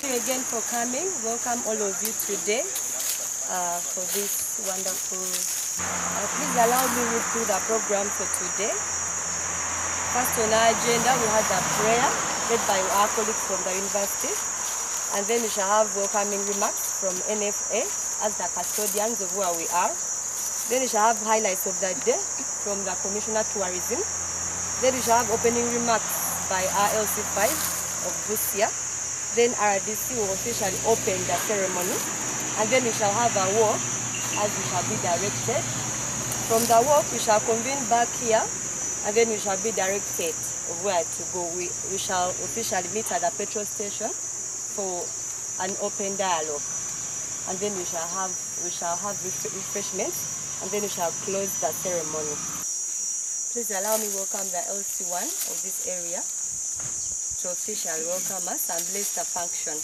Thank you again for coming. Welcome all of you today for this wonderful. Please allow me to read through the program for today. First on our agenda, we had a prayer led by our colleagues from the university, and then we shall have welcoming remarks from NFA as the custodians of where we are. Then we shall have highlights of the day from the Commissioner Tourism. Then we shall have opening remarks by RLC5 of Busia. Then RDC will officially open the ceremony, and then we shall have a walk as we shall be directed. From the walk, we shall convene back here, and then we shall be directed of where to go. We shall officially meet at the petrol station for an open dialogue, and then we shall have refreshments, and then we shall close the ceremony. Please allow me to welcome the LC1 of this area to officially welcome us and bless the function.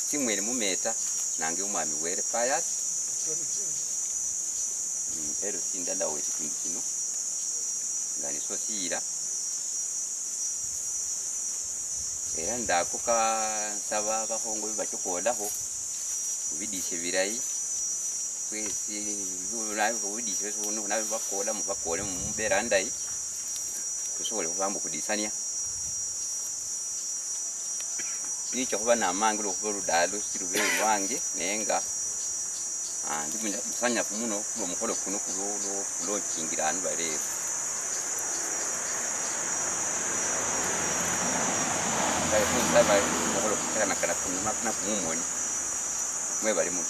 Simwere mumeta nange umwami were fires ero sindanda we kintu kino ngani sosira era ndakuka nsaba abahongo bakyokolaho ubidishe birayi kwesi nayo ubidishe uno nayo bakola mu bakole mu berandai kushobora kubamba kudisania nicho kuba namangulo kuboludalo sirube lwange nenga ndimunda kusanya kumuno kulo mukolo kuno kulo kingirano bare kaya kusaba mukolo kana kana kumuna kumumoni mwe bali mu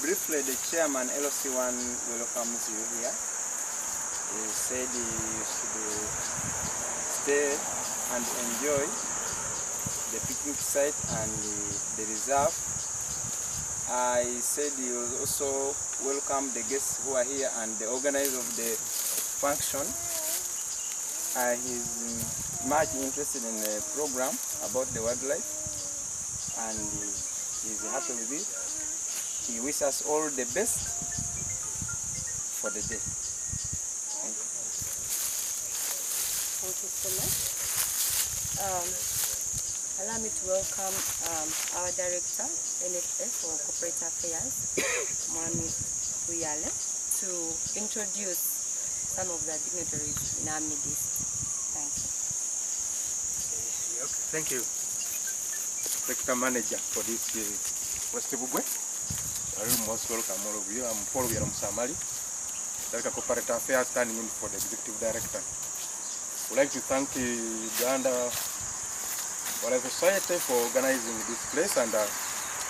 briefly the chairman LC1 welcomes you here. He said you should stay and enjoy the picnic site and the reserve. I said you also welcome the guests who are here and the organizer of the function. He's much interested in the program about the wildlife and he's happy with it. He wishes us all the best for the day. Thank you. Thank you so much. Allow me to welcome our director, NFA for Corporate Affairs, Mwami Uyale, to introduce some of the dignitaries in our midst. Thank you. Okay, thank you, Sector Manager, for this West Bugwe. I really most welcome all of you. I'm Paul Musamali, Director of Corporate Affairs, standing in for the Executive Director. We'd like to thank the Uganda Wildlife Society for organizing this place and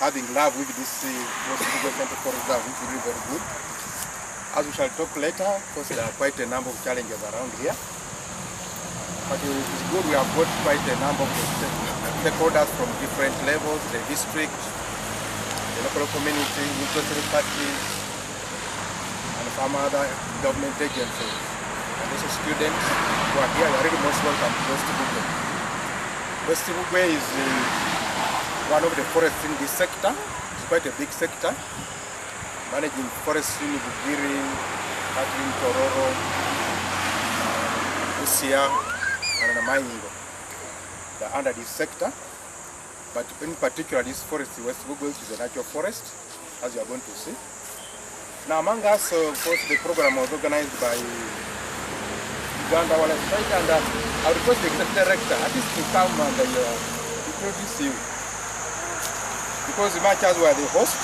having love with this West Bugwe Central Forest Reserve, which is really very good. As we shall talk later, because there are quite a number of challenges around here. But it is good we have got quite a number of stakeholders from different levels, the district, the local community, interested parties, and some other government agencies. And also students who are here, you are really most welcome to West Bugwe. West Bugwe is one of the forests in this sector. It's quite a big sector. Managing forests in Bugiri, Katlin, Tororo, Busia, and Maingo. They are under this sector. But in particular, this forest, West Bugwe, is a natural forest, as you are going to see. Now, among us, of course, the program was organized by Uganda Wildlife Site, and I would request the executive director at least to come and introduce you. Because the matches were the host,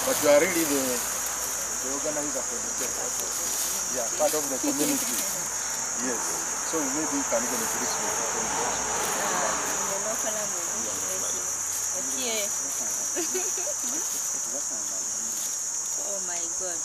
but you are really the organizer for the trip. Yeah, part of the community. Yes. So maybe you can even introduce me. Okay. Oh my God.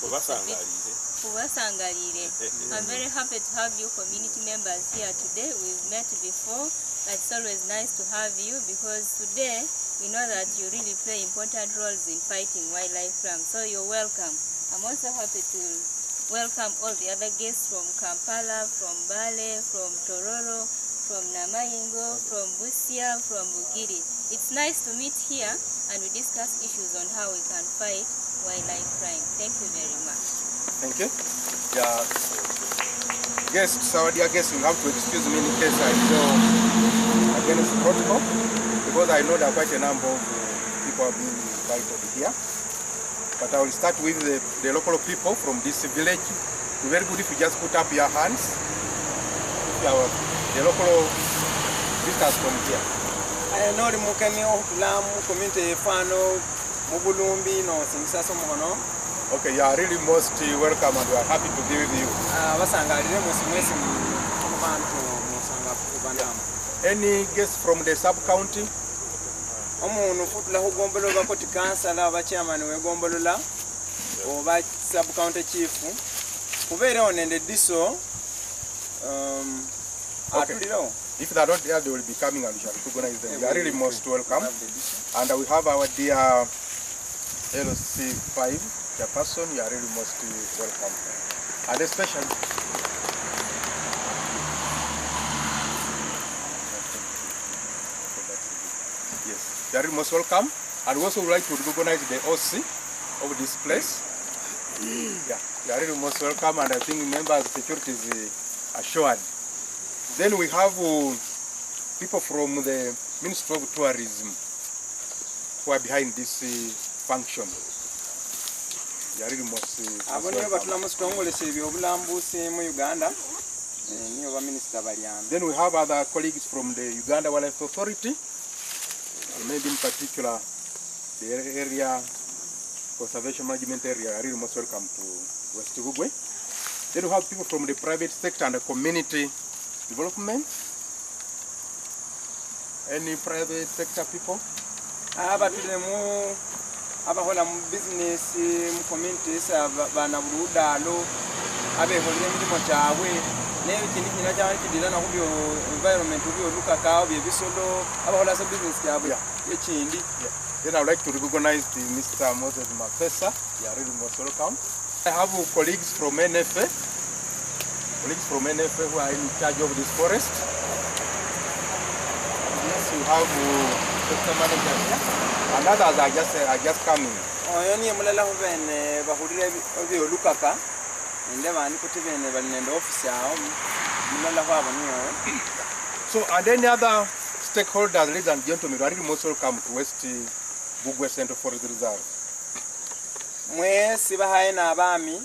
I'm very happy to have you community members here today. We've met before, but it's always nice to have you because today we know that you really play important roles in fighting wildlife crime. So you're welcome. I'm also happy to welcome all the other guests from Kampala, from Bale, from Tororo, from Namayingo, from Busia, from Bugiri. It's nice to meet here and we discuss issues on how we can fight wildlife crime. Thank you very much. Thank you. Yeah. Guests, our dear guests, you have to excuse me in case I go against protocol, because I know there are quite a number of people being invited here. But I will start with the local people from this village. It's very good if you just put up your hands. The local visitors from here. No, the Mukani Lam community fano Mugulumbi no Singsaso Mono. Okay, you are really most welcome and we are happy to be with you. Any guests from the sub-county? Omuntu futula kugombolo bakoti kansala abachairman wegombolola oba sub-county chief kubeera onende diso atuliro. If they are not there, they will be coming and we shall recognize them. You are really most welcome. And we have our dear LC5 chairperson. You are really most welcome. And especially yes, you are really most welcome. And we also would like to recognize the OC of this place. Yeah, you are really most welcome, and I think members of security is assured. Then we have people from the Ministry of Tourism who are behind this function. They are really most Then we have other colleagues from the Uganda Wildlife Authority, maybe in particular the area conservation management area are really most welcome to West Bugwe. Then we have people from the private sector and the community development. Any private sector people? Abahola mu business mu communities abana buludalo abeholera emirimu kyabwe n'ekindi kina kyabwe kidira na kubyo environment kubyo lukaka bye bisolo abahola sa business kyabwe ekindi. Then I would like to recognize Mr. Moses Mapesa. You are really most welcome. I have colleagues from NFA. Colleagues from NFA who are in charge of this forest. Yes, you have sector managers here. And others are just coming. Oyoni mulala hubene bahurire obyo lukaka inde bani kuti bene bali nende office yao mulala hwabo niyo. So and any other stakeholders, ladies and gentlemen, are really most welcome to West Bugwe Central Forest Reserve. Mwesi bahaye n'abami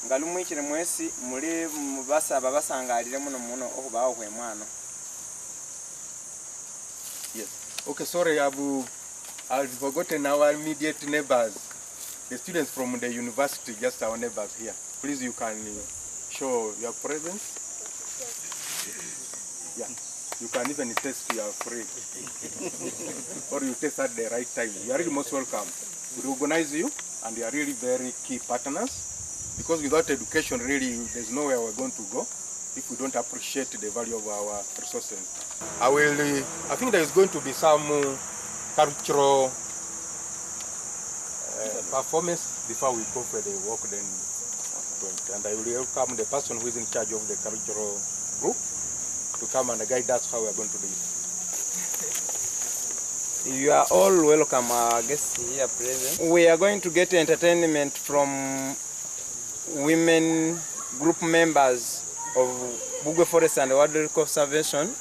ngalumwikire mwesi muri basaba basangalire muno okubaho kwe mwana. Yes. Okay, sorry, I've forgotten our immediate neighbors. The students from the university, just our neighbors here. Please, you can show your presence. Yeah. You can even test you are free. Or you test at the right time. You are really most welcome. We recognize you, and you are really very key partners. Because without education, really, there's nowhere we're going to go if we don't appreciate the value of our resources. I think there is going to be some cultural performance before we go for the walk. Then, and I will welcome the person who is in charge of the cultural group to come and guide us how we are going to do it. You are all welcome, our guests here present. We are going to get entertainment from women group members of Bugwe Forest and Wildlife Conservation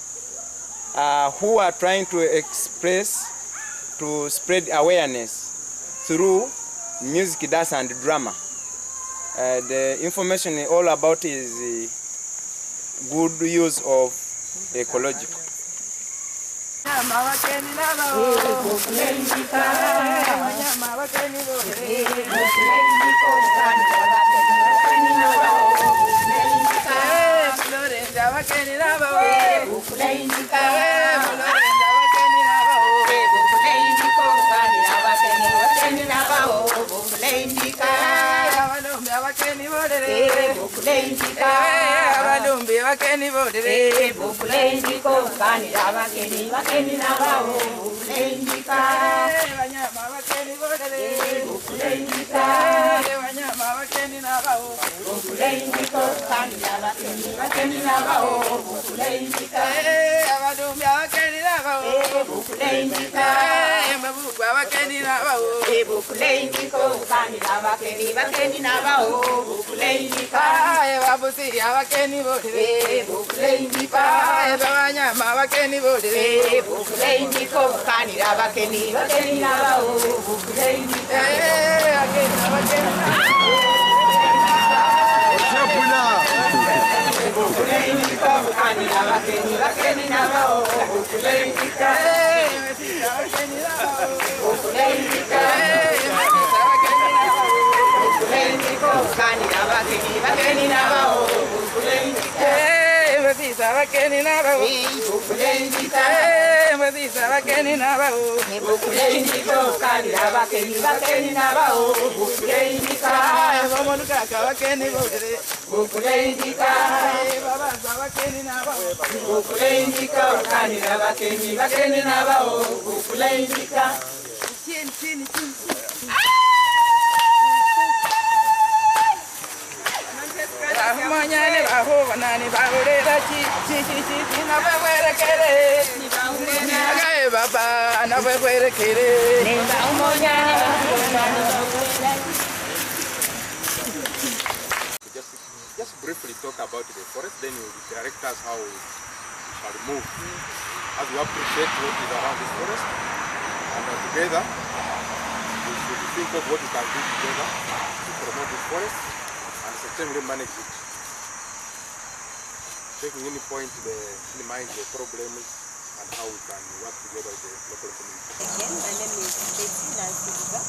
who are trying to spread awareness through music, dance and drama. The information all about is good use of ecological. Just briefly talk about the forest, then you will direct us how we shall move. As we appreciate what is around this forest, and together we should think of what we can do together to promote this forest and sustainably manage it. Taking any point in mind the problems and how we can work together with the local community. Again, my name is Betty Nansiga.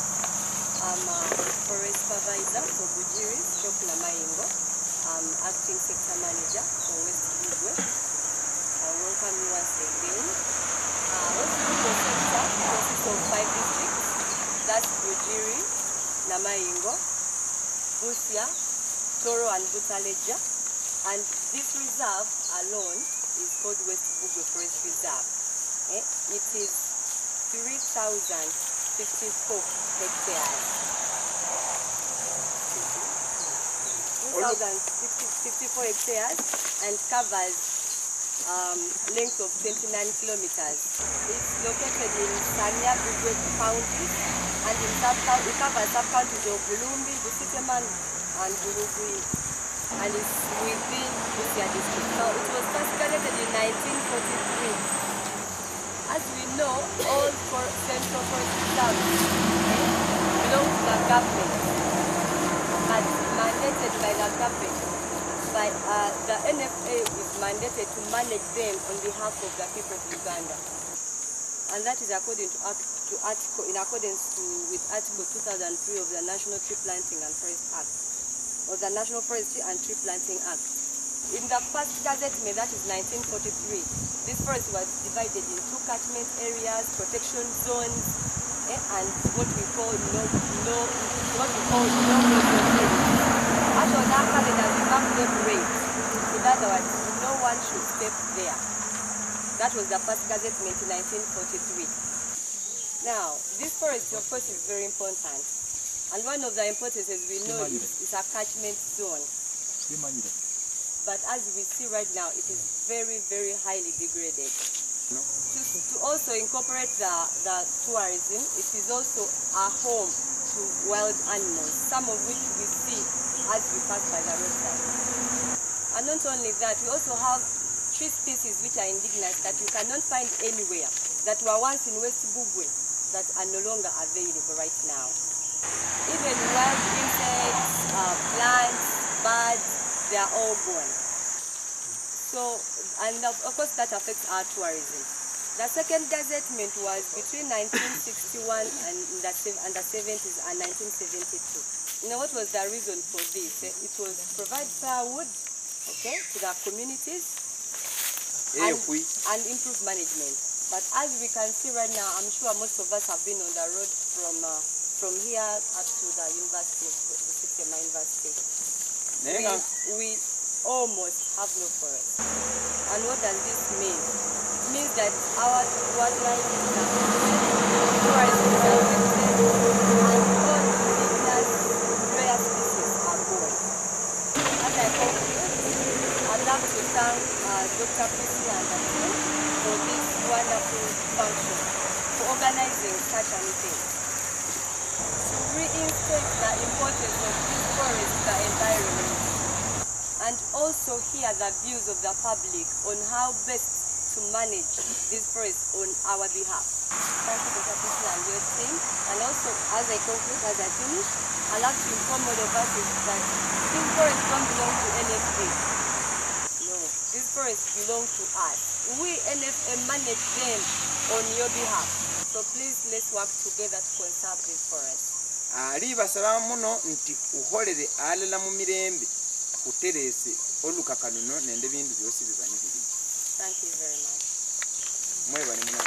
I'm a forest supervisor for Bujiris, Chokla Maingo. I'm acting sector manager for West Bugwe. I welcome you once again. West Bugwe sector consists of 5 districts. That's Bujiri, Namaingo, Busia, Toro and Butaleja. And this reserve alone is called West Bugwe Forest Reserve. It is 3,054 hectares. 3,054 hectares and covers length of 29 kilometers. It's located in Sanya Bugwe County and it covers sub-counties of Bulumbi, Busiteman and Bulugui, and it's within Busia district. So it was first created in 1943. As we know, all central forest reserves belong to the government, but mandated by the government. But the NFA is mandated to manage them on behalf of the people of Uganda, and that is according to accordance with Article 2003 of the National Tree Planting and Forest Act, or the National Forestry and Tree Planting Act. In the first Gazette, that is 1943. This forest was divided in 2 catchment areas, protection zones, and what we call no-go zones. Actually, that calendar is them rate. In other words, no one should step there. That was the first Gazette in 1943. Now, this forest, of course, is very important. And one of the importances we know is a catchment zone. But as we see right now, it is very, very highly degraded. To also incorporate the tourism, it is also a home to wild animals, some of which we see as we pass by the roadside. And not only that, we also have tree species which are indigenous that you cannot find anywhere, that were once in West Bugwe, that are no longer available right now. Even wild insects, plants, birds, they are all gone. So, and of course that affects our tourism. The second gazettement was between 1961 and the 70s and 1972. Now, what was the reason for this? It was to provide firewood, okay, to the communities and improve management. But as we can see right now, I'm sure most of us have been on the road from here up to the university, the Sistema University. We almost have no forest. And what does this mean? It means that our wildlife is tourism is affected, and all indigenous rare species are gone. As I conclude, I'd love to thank Dr. Prissy and the team for this wonderful function, for organizing such an event. To reinstate the importance of this forest to the environment, and also hear the views of the public on how best to manage this forest on our behalf. Thank you, Dr. Prissy and your team. And also, as I conclude, as I finish, I'd like to inform all of us that this forest don't belong to NFA. No, this forest belongs to us. We, NFA, manage them on your behalf. So please, let's work together to conserve this forest. Alibasaba muno nti uholere alela mu mirembe kuterese olukakanuno nende bintu byosi bibani biri. Thank you very much. Mwebale muno.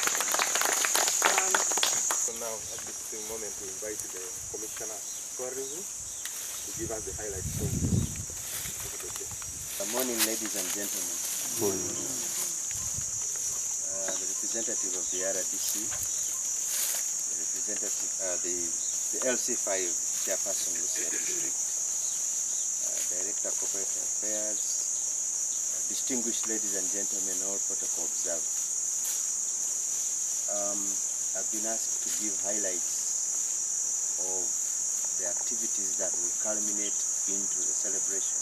So now at this moment we invite the Commissioner Tourism to give us the highlights of the day. Good morning, ladies and gentlemen. Good morning. The representative of the RDC, the representative, the LC5 chairperson, Lucia District, Director of Corporate Affairs, distinguished ladies and gentlemen, all protocol observed. I've been asked to give highlights of the activities that will culminate into the celebration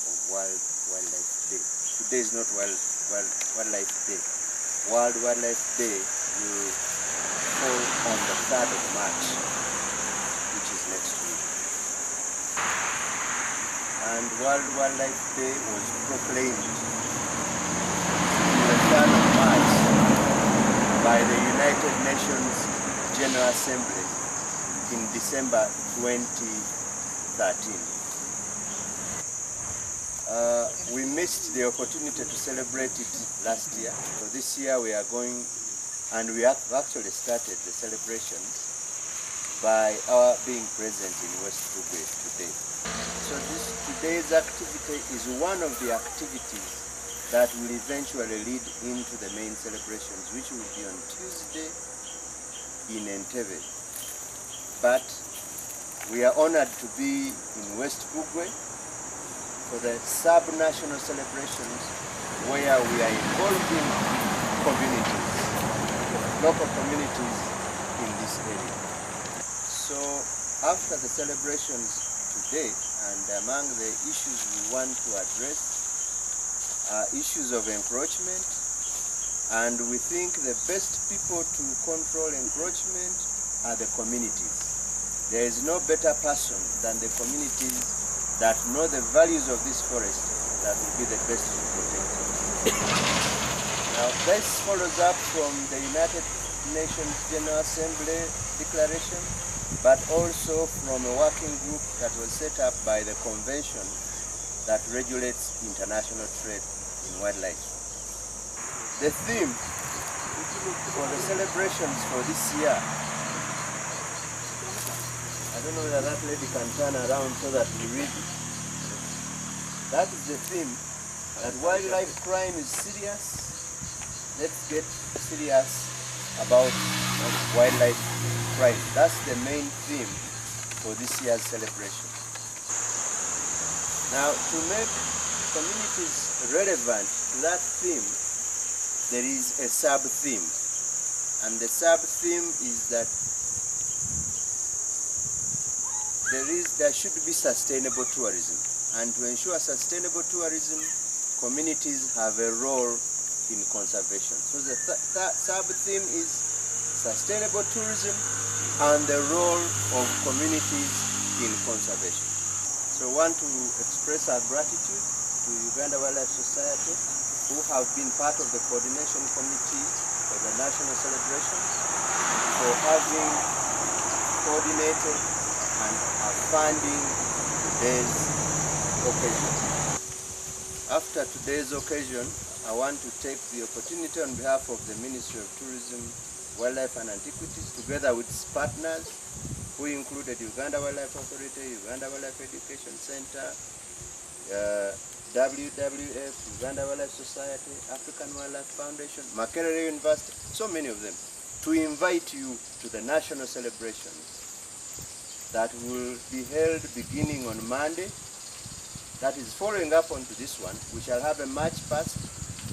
of World Wildlife Day. Today is not Wildlife Day. World Wildlife Day will fall on the 3rd of March, which is next week. And World Wildlife Day was proclaimed on the 3rd of March by the United Nations General Assembly in December 2013. We missed the opportunity to celebrate it last year. So this year we are going, and we have actually started the celebrations by our being present in West Bugwe today. So today's activity is one of the activities that will eventually lead into the main celebrations, which will be on Tuesday in Entebbe. But we are honored to be in West Bugwe for the sub-national celebrations where we are involving communities, local communities in this area. So after the celebrations today, and among the issues we want to address are issues of encroachment, and we think the best people to control encroachment are the communities. There is no better person than the communities that know the values of this forest that will be the best to protect it. Now this follows up from the United Nations General Assembly declaration, but also from a working group that was set up by the convention that regulates international trade in wildlife. The theme for the celebrations for this year, I don't know whether that lady can turn around so that we read it. That is the theme, that wildlife crime is serious. Let's get serious about wildlife crime. That's the main theme for this year's celebration. Now, to make communities relevant to that theme, there is a sub-theme. And the sub-theme is that there should be sustainable tourism. And to ensure sustainable tourism, communities have a role in conservation. So the sub-theme is sustainable tourism and the role of communities in conservation. So I want to express our gratitude to Uganda Wildlife Society who have been part of the coordination committee for the national celebrations, for having coordinated and are funding today's occasion. After today's occasion, I want to take the opportunity on behalf of the Ministry of Tourism, Wildlife and Antiquities, together with its partners, who included Uganda Wildlife Authority, Uganda Wildlife Education Center, WWF, Uganda Wildlife Society, African Wildlife Foundation, Makerere University, so many of them, to invite you to the national celebrations that will be held beginning on Monday. That is following up onto this one. We shall have a march past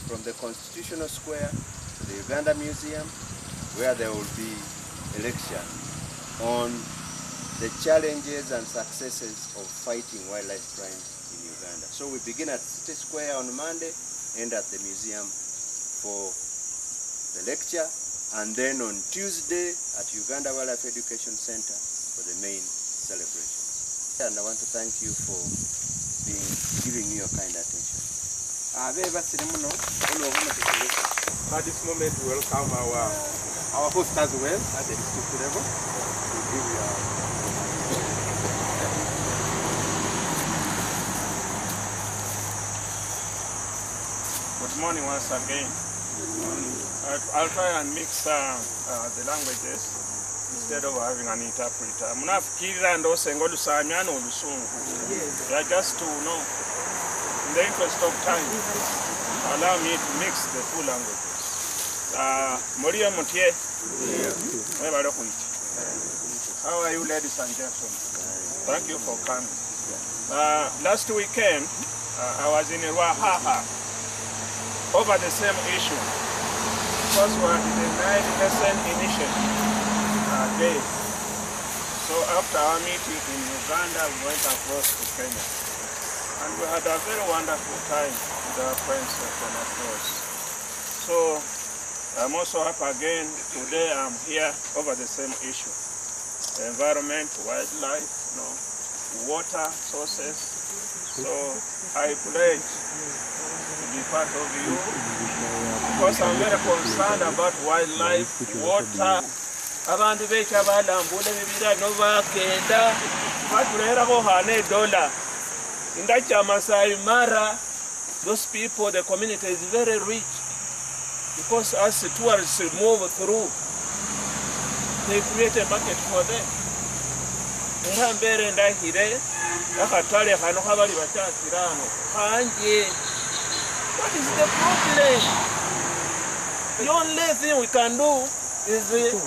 from the Constitutional Square to the Uganda Museum, where there will be a lecture on the challenges and successes of fighting wildlife crime in Uganda. So we begin at City Square on Monday, end at the museum for the lecture, and then on Tuesday at Uganda Wildlife Education Center for the main celebration. And I want to thank you for giving me your kind attention. At this moment, we welcome our host as well at the district level to give you Good morning once again. I'll try and mix the languages instead of having an interpreter. Munafikirira ndosenga olusamyana olusungu. Yeah, just to know, in the interest of time, allow me to mix the two languages. Moria Moutier, how are you, ladies and gentlemen? Thank you for coming. Last weekend, I was in Ruahaha over the same issue. First one, the 9% initiative day. So after our meeting in Uganda, we went across to Kenya. And we had a very wonderful time with our friends from across. So I'm also up again. Today I'm here over the same issue. The environment, wildlife, water sources. So I pledge to be part of you because I'm very concerned about wildlife, water. Abantu becha balambula bibira novakenda batuleraho $100 indacha Masai Mara. Those people, the community is very rich because as the tourists move through, they create a market for them. Ngambere ndahire akatale hano habali batakirano kanje. What is the problem? The only thing we can do is to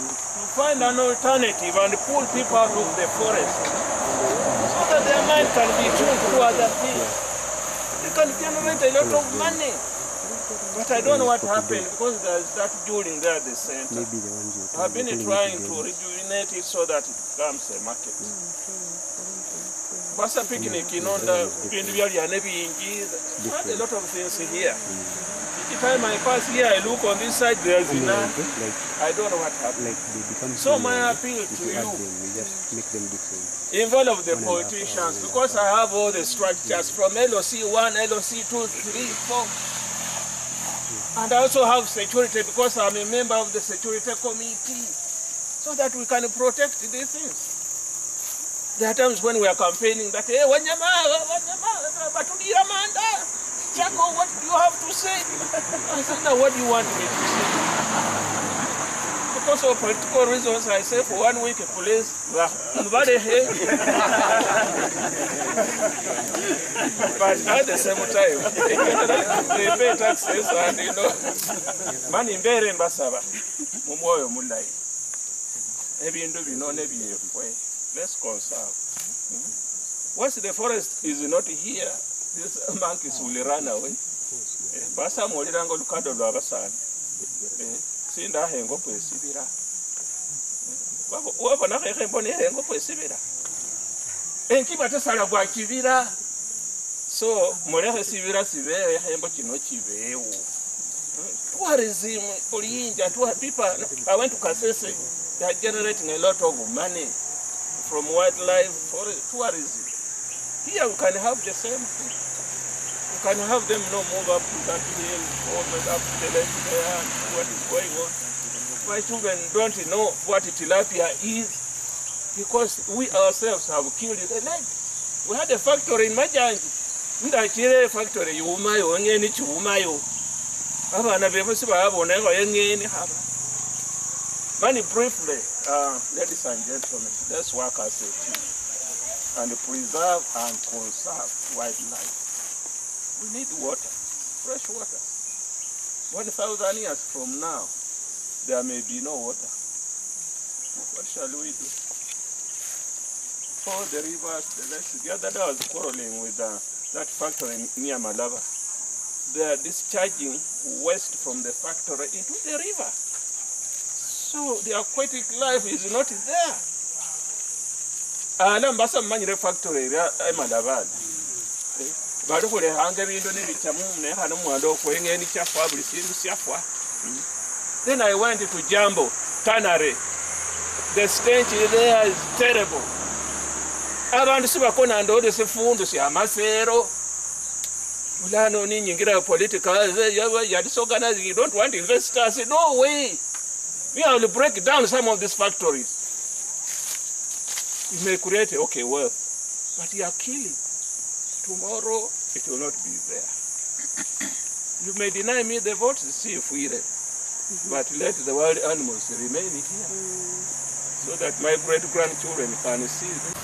find an alternative and pull people out of the forest so that their mind can be tuned to other things. They can generate a lot of money. But I don't know what happened because there's that building there at the center. I've been trying to rejuvenate it so that it becomes a market. Basa picnic in onda, a lot of things here. Each time I pass here, I look on this side, there's enough. I don't know what happened. So my appeal to you, involve the politicians, because I have all the structures from LOC 1, LOC 2, 3, 4. And I also have security because I'm a member of the security committee, so that we can protect these things. There are times when we are campaigning that, hey, Chaco, what do you have to say? I said, now what do you want me to say? Because of political reasons, I say for 1 week, police, but at the same time, they pay taxes and, money mbere mbasaba, mumoyo mulai. Let's conserve. Once the forest is not here, these monkeys will run away. Basa molirango lukado lwa basani. Sinda hengo kwesibira. Wabona mbone hengo kwesibira. Enkiba tesala gwa kibira. So molehe sibira sibere hembo kino kibewo. Tourism, Olinja, people, I went to Kasese, they are generating a lot of money from wildlife for tourism. Here we can have the same thing. We can have them move up to that hill, over up to the left there, and what is going on. My children don't know what tilapia is because we ourselves have killed the leg. We had a factory in Majanji. Ndachire factory yumayo ngeni chumayo. Abana bebusi babone ngo ngeni haba. Many briefly, ladies and gentlemen, let's work as a team and preserve and conserve wildlife. We need water, fresh water. 1,000 years from now, there may be no water. What shall we do? Oh, the rivers, the lakes. The other day I was quarreling with that factory near Malaba. They are discharging waste from the factory into the river. So the aquatic life is not there. Nambasa manyire factory ya Malaba. Bado kule hange bindo nebichamu ne hano mwando kwenge ni chafa buli sindu syafwa. Then I went to Jambo, Tanare. The stench there is terrible. Abantu sibakona ndode sifundu sya masero. Ulano ni nyingira political ya disorganizing. You don't want investors. No way. We will break down some of these factories. You may create wealth, but you are killing. Tomorrow it will not be there. You may deny me the vote to see if we read. But let the wild animals remain here so that my great-grandchildren can see them.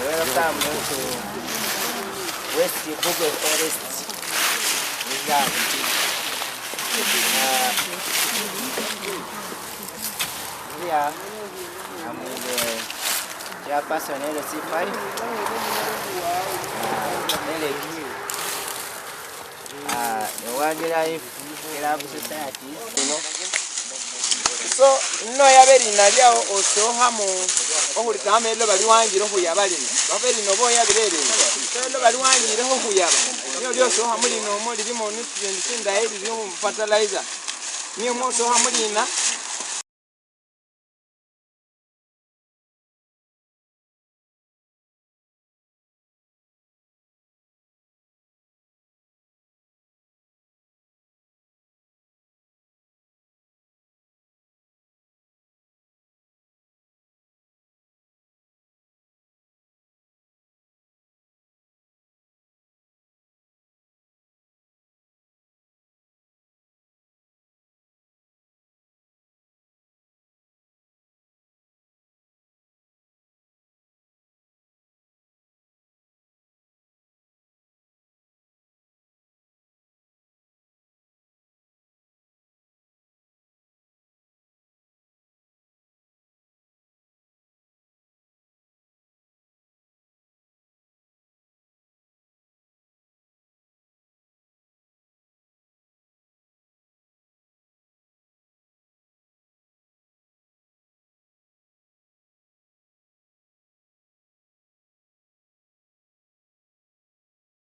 Welcome to West Bugo Forest Reserve. Here, I'm with the chairperson LC5, Derek, the Wildlife Club Society. So no yaberi nalyawo osoha mu ohulitama elo bali wanjiro khuyaba lino baberi no boyabirere elo bali wanjire ho khuyaba niyo lyo soha mulino mo lilimo nutrients indayi lilimo fertilizer niyo mo soha mulina.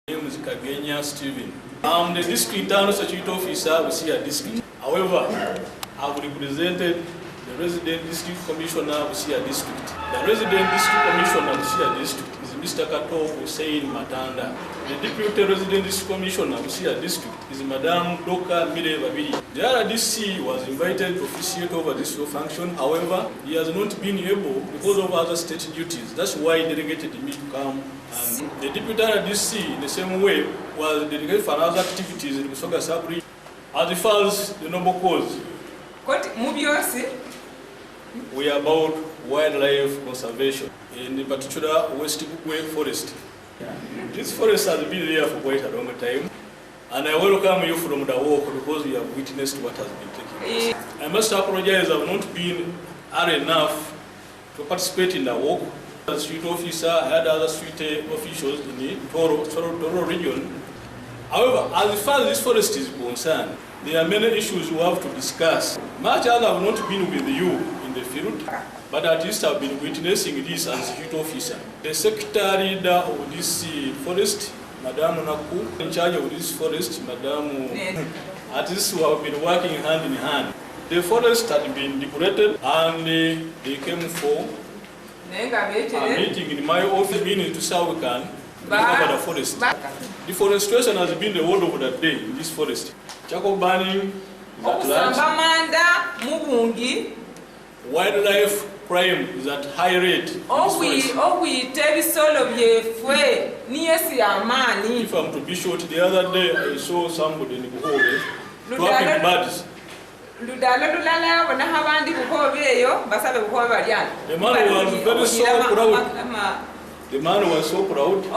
My name is Kagenya Steven. I'm the district internal security officer with Busia district. However, I've represented the resident district commissioner of Busia district. The resident district commissioner of Busia district is Mr. Kato Hussein Matanda. The deputy resident district commissioner of Busia district is Madame Doka Mire Babiri. The RDC was invited to officiate over this function. However, he has not been able because of other state duties. That's why he delegated me to come. And the deputy RDC, in the same way, was dedicated for other activities in Busoga Sabri. As far as the noble cause, we are about wildlife conservation, in particular West Bugwe Forest. This forest has been there for quite a long time, and I welcome you from the walk because you have witnessed what has been taking place. I must apologize, I have not been hard enough to participate in the walk. As street officer, I had other street officials in the Toro region. However, as far as this forest is concerned, there are many issues we have to discuss. Much as I have not been with you in the field, but at least I've been witnessing this as street officer. The secretary of this forest, Madame Naku, in charge of this forest, Madame, at least we have been working hand in hand. The forest had been decorated and they came for a meeting in my office, meaning to say we can recover the forest. Deforestation has been the word of the day in this forest. Charcoal burning is at large. Wildlife crime is at high rate. If I'm to be short, the other day I saw somebody in Buhove dropping birds. The man was very so proud. The man was so proud that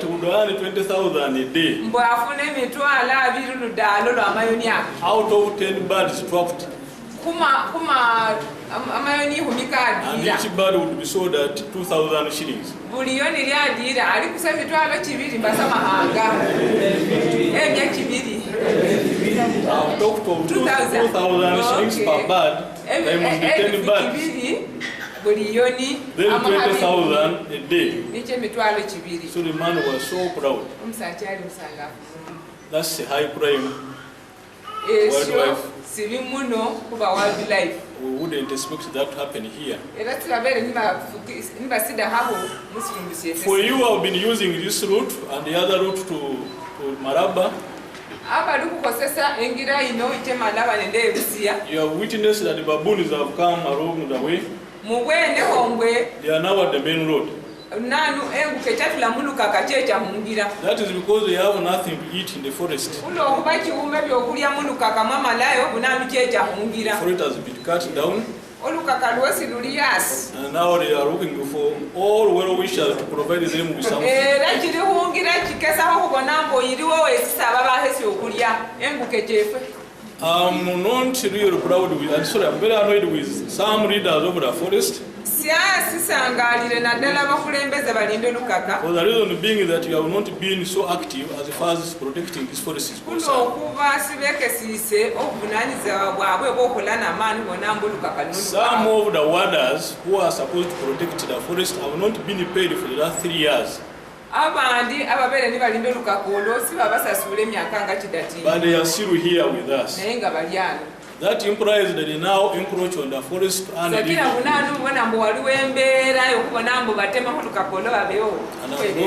he would earn 20,000 a day. Out of 10 birds dropped. And each bird would be sold at 2,000 shillings. I've talked of 2,000 shillings per bird. There must be 10 birds. Then 20,000 a day. So the man was so proud. That's a high crime. Wildlife. We wouldn't expect that to happen here. For you, I've been using this route and the other route to Maraba. You have witnessed that the baboons have come along the way. They are now at the main road. That is because they have nothing to eat in the forest. The forest has been cut down. And now they are looking for all well-wishers to provide them with something. I'm not really proud with, I'm sorry, I'm very annoyed with some leaders of the forest. For the reason being that you have not been so active as far as protecting these forests is concerned. Some of the warders who are supposed to protect the forest have not been paid for the last 3 years. But they are still here with us. That implies that they now encroach on the forest and I'm going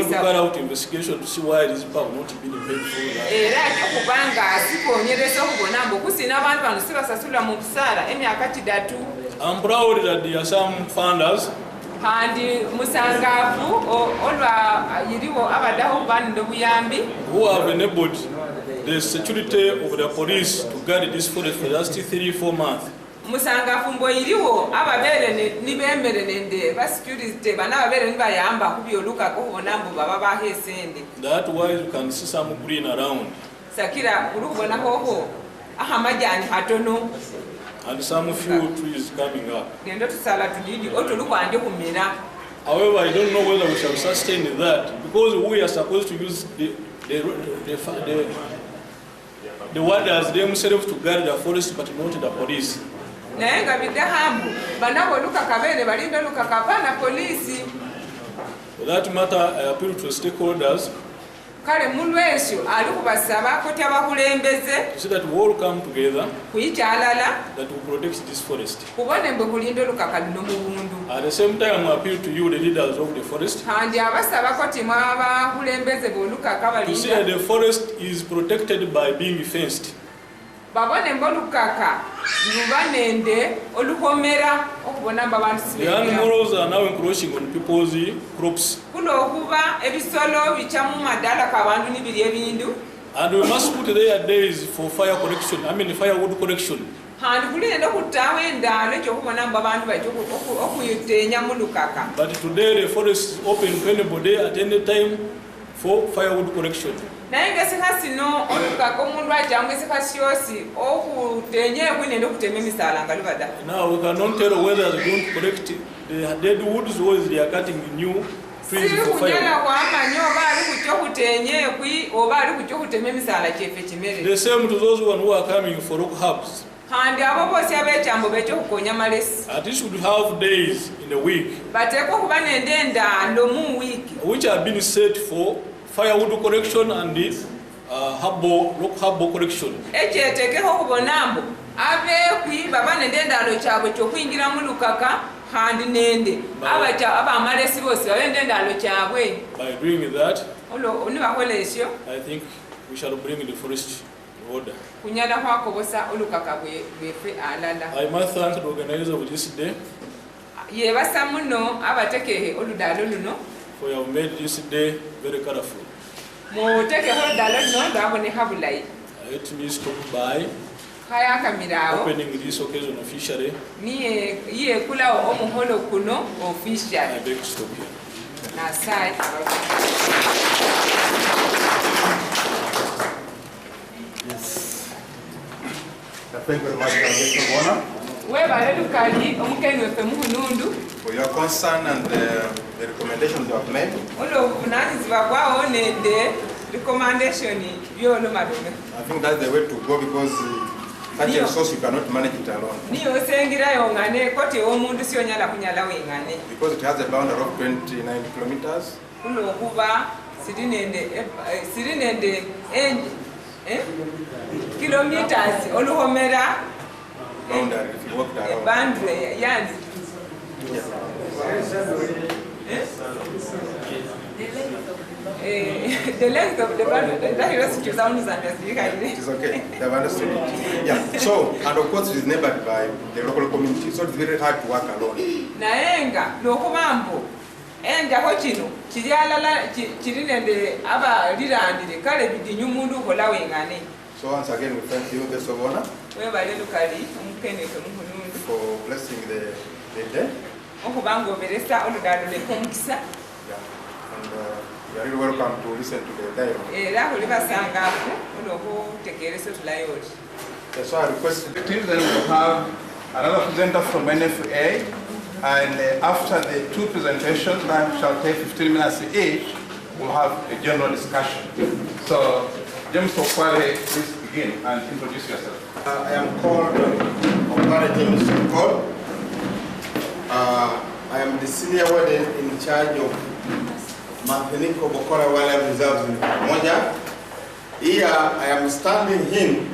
to carry out investigation to see why these people have not been paid for that. I'm proud that there are some funders who have enabled the security of the police to guard this forest for just 3-4 months. That's why you can see some green around. And some few trees coming up. However, I don't know whether we shall sustain that because we are supposed to use the warders themselves to guard the forest, but not the police. For that matter, I appeal to stakeholders so that we all come together that we protect this forest. At the same time, I appeal to you, the leaders of the forest, to see that the forest is protected by being fenced. The animals are now encroaching on people's crops. And we must put their days for fire collection, firewood collection. But today the forest is open to anybody at any time for firewood collection. Now we cannot tell whether they are going to collect the dead woods or they are cutting new trees for firewood. The same to those who are coming for rock herbs. At least should have days in a week which have been set for firewood collection and this rock herbal collection. By doing that, I think we shall bring the forest to order. I must thank the organizer of this day for you have made this day very colorful. Let me stop by opening this occasion officially. I beg to stop here. Yes. Thank you very much, Mr. Bona, for your concern and the recommendations you have made. I think that's the way to go because such a resource you cannot manage it alone. Because it has a boundary of 29 kilometers. Kilometers Boundary, if you walk around. Boundary, yeah. The length of the boundary, that is what you sound is understood. It is okay, they have understood it. Yeah, so, and of course it is neighbored by the local community, so it's very hard to work alone. Naenga, Lokomambo, and Jahochino, Chidiala, Chidinende, Aba, Lida, and the Kalebi, the new Mundu, allowing Annie. So once again, we thank you, the Sobona, for blessing the day. Okobango, Veresta, all the Komkisa. And you are really welcome to listen to the dialogue. So I request the team, then we'll have another presenter from NFA, and after the two presentations that shall take 15 minutes each, we'll have a general discussion. So, James Okwale, please begin and introduce yourself. I am called Okwale James Okwale. I am the senior warden in charge of Mapeniko Bokora Wildlife Reserves in Moja. Here I am standing in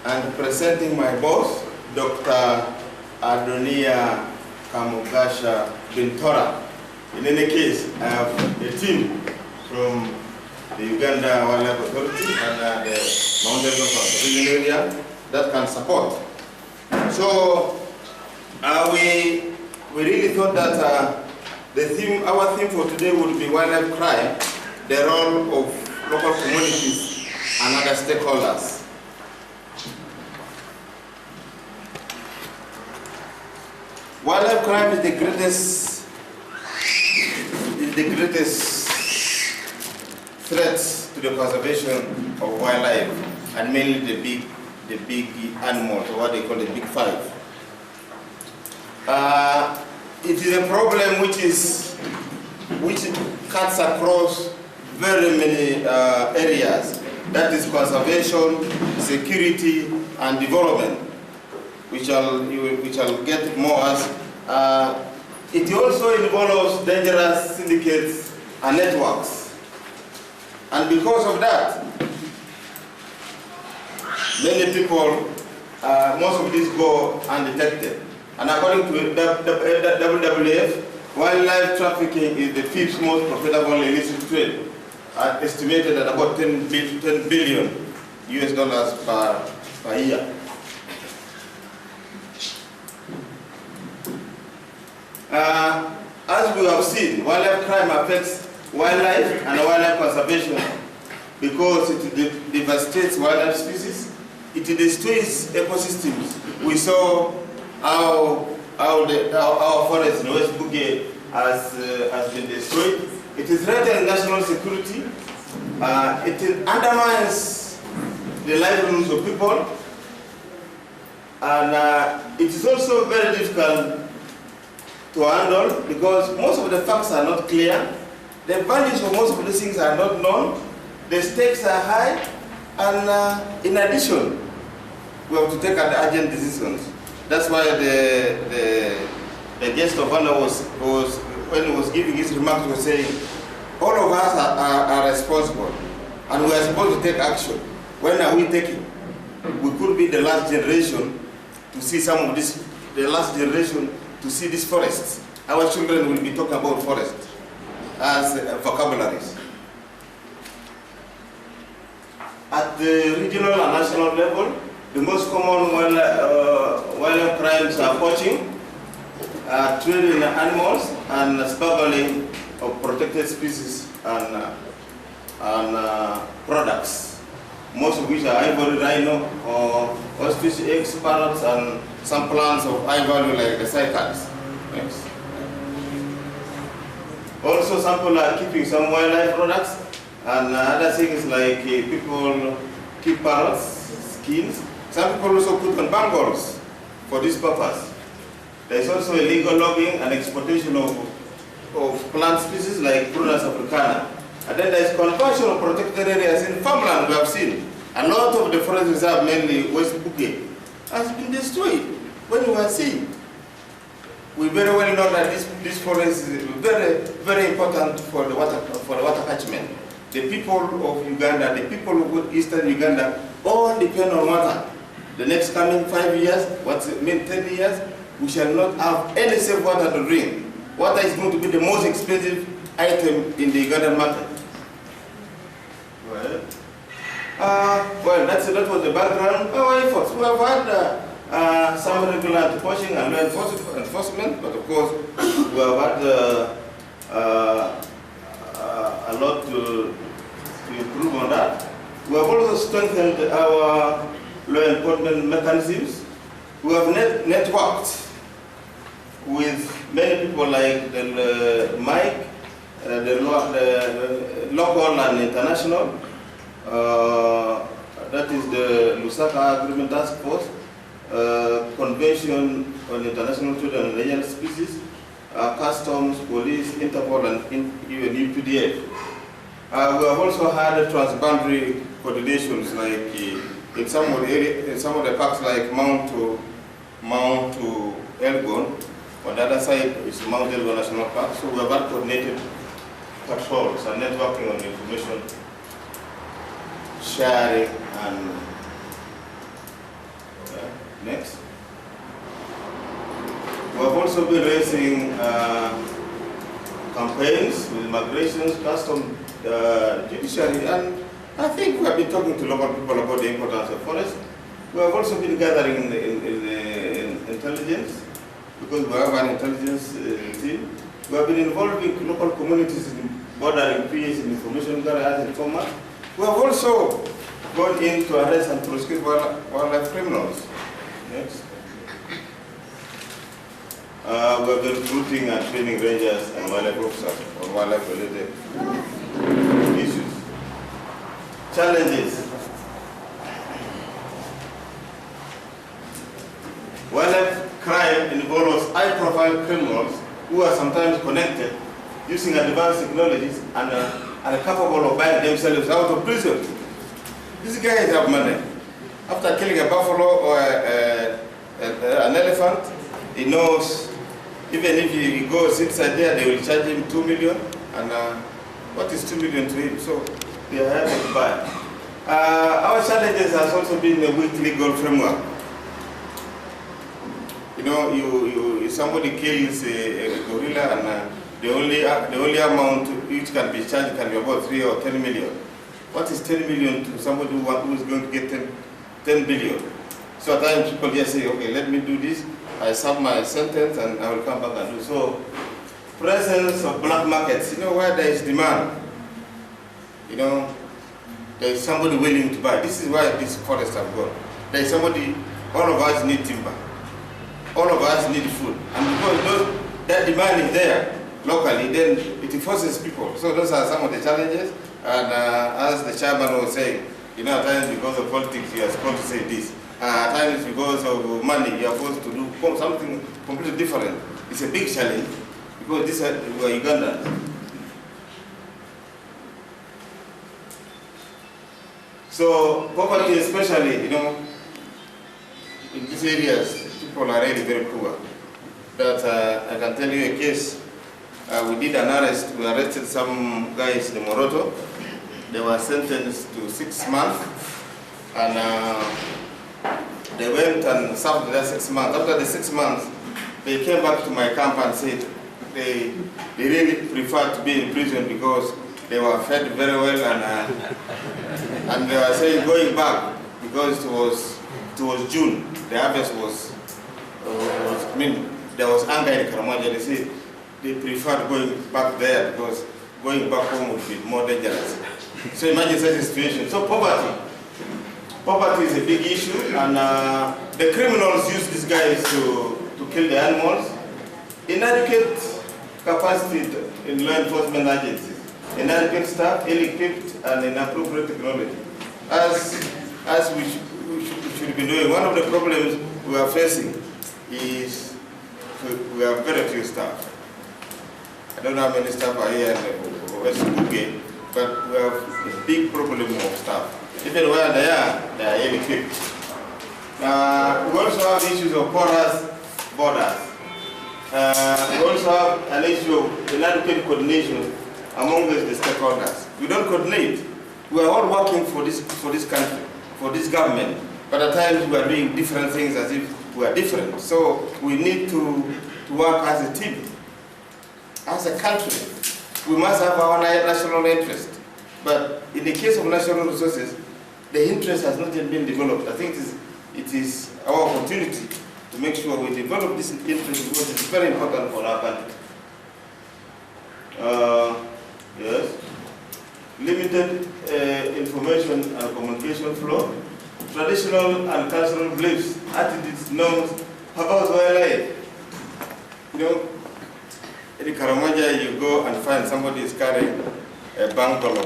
and presenting my boss, Dr. Adonia Kamugasha Bintora. In any case, I have a team from the Uganda Wildlife Authority and the Mountain Conservation area that can support. So we really thought that our theme for today would be wildlife crime, the role of local communities and other stakeholders. Wildlife crime is the greatest threats to the conservation of wildlife, and mainly the big animals, or what they call the big five. It is a problem which cuts across very many areas. That is conservation, security, and development, which I'll get more as. It also involves dangerous syndicates and networks. And because of that, many people, most of these go undetected. And according to WWF, wildlife trafficking is the fifth most profitable illicit trade, estimated at about $10 billion US per year. As we have seen, wildlife crime affects wildlife and wildlife conservation because it devastates wildlife species, it destroys ecosystems. We saw how our forest in West Bugey has been destroyed. It is threatening national security. It undermines the livelihoods of people, and it is also very difficult to handle because most of the facts are not clear. The values of most of these things are not known. The stakes are high, and in addition, we have to take urgent decisions. That's why the guest of honor was when he was giving his remarks, was saying, all of us are responsible, and we are supposed to take action. When are we taking? We could be the last generation to see some of this, the last generation to see these forests. Our children will be talking about forests as vocabularies. At the regional and national level, the most common wildlife crimes are poaching, trading in animals, and smuggling of protected species and products, most of which are ivory rhino, or ostrich eggs, parrots, and some plants of high value like the cycads. Yes. Also, some people are keeping some wildlife products, and other things like people keep parrots, skins. Some people also put on bangles for this purpose. There is also illegal logging and exploitation of plant species like Prunus africana. And then there is conversion of protected areas in farmland. We have seen a lot of the forest reserve, mainly West Bugey, has been destroyed. When we are seeing, we very well know that this forest is very, very important for the water catchment. The people of Uganda, the people of eastern Uganda, all depend on water. The next coming 5 years, 10 years, we shall not have any safe water to drink. Water is going to be the most expensive item in the Ugandan market. Well, that was the background. Our efforts. We have had some regular poaching and law enforcement, but of course, we have had a lot to improve on that. We have also strengthened our law enforcement mechanisms. We have networked with many people like the MIC, the local and international, that is the Lusaka Agreement Task Force, Convention on International Trade and Endangered Species, Customs, Police, Interpol, and even UPDF. We have also had transboundary coordinations, like in some of the parks, like Mount to Elgon. On the other side is Mount Elgon National Park. So we have had coordinated patrols and networking on information sharing and next. We have also been raising campaigns with migrations, custom, judiciary, and I think we have been talking to local people about the importance of forests. We have also been gathering in intelligence, because we have an intelligence team. We have been involving local communities in bordering PAs in information gathering and format. We have also gone in to arrest and prosecute wildlife criminals. Next. We have been recruiting and training rangers and wildlife officers on wildlife-related issues. Challenges. Wildlife crime involves high-profile criminals who are sometimes connected using advanced technologies and are capable of buying themselves out of prison. These guys have money. After killing a buffalo or an elephant, he knows even if he goes inside there, they will charge him 2 million. And what is 2 million to him? So they are happy to buy. Our challenges has also been a weak legal framework. You know, if somebody kills a gorilla and the only amount which can be charged can be about 3 or 10 million. What is 10 million to somebody who is going to get 10 billion? So at times people just say, okay, let me do this, I serve my sentence and I will come back and do so. Presence of black markets, you know, where there is demand, you know, there is somebody willing to buy. This is why these forests have gone. There is somebody, all of us need timber. All of us need food. And because that demand is there locally, then it forces people. So those are some of the challenges. And as the chairman was saying, you know, at times because of politics, you are supposed to say this. At times because of money, you are supposed to do something completely different. It's a big challenge because these are Ugandans. So poverty especially, you know, in these areas, people are really very poor. But I can tell you a case. We did an arrest. We arrested some guys in Moroto. They were sentenced to 6 months. And they went and served their 6 months. After the 6 months, they came back to my camp and said they really preferred to be in prison because they were fed very well and they were saying going back because it was June. The harvest was I mean, there was anger in Karamoja. They said they preferred going back there because going back home would be more dangerous. So imagine such a situation. So poverty is a big issue, and the criminals use these guys to kill the animals. Inadequate capacity in law enforcement agencies, inadequate staff, ill-equipped, and inappropriate technology. As we should be doing, one of the problems we are facing is we have very few staff. I don't know how many staff are here in West Buge, but we have a big problem of staff. Even where they are ill-equipped. We also have issues of porous borders. We also have an issue of inadequate coordination among the stakeholders. We don't coordinate. We are all working for this country, for this government, but at times we are doing different things as if we are different. So we need to work as a team. As a country, we must have our national interest. But in the case of natural resources, the interest has not yet been developed. I think it is our opportunity to make sure we develop this interest because it's very important for our country. Yes. Limited information and communication flow. Traditional and cultural beliefs, attitudes, norms about wildlife. You know, in Karamoja, you go and find somebody is carrying a bungalow.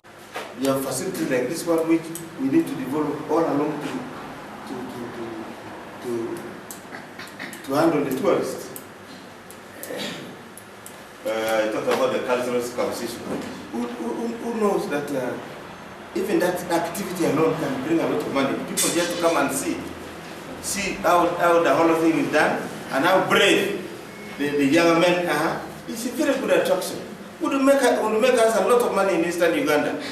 we have facilities like this one which we need to develop all along to handle the tourists. I talked about the cultural conversation. Who knows that even that activity alone can bring a lot of money? People just come and see how the whole thing is done and how brave the young men are. It's a very good attraction. Would make us a lot of money in Eastern Uganda.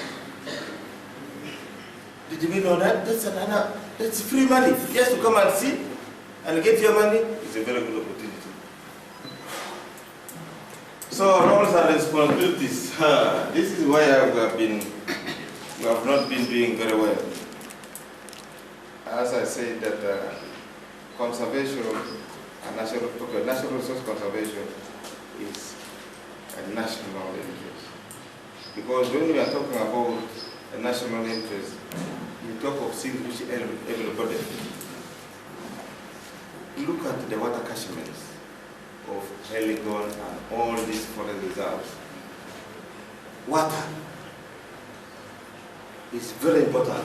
Did you know that? That's free money. Just to come and see and get your money. It's a very good opportunity. So roles and responsibilities. This is why we have not been doing very well. As I said, that conservation and natural resource conservation is a national interest. Because when we are talking about a national interest, we talk of things which everybody. Look at the water catchments of Heligon and all these forest reserves. Water is very important.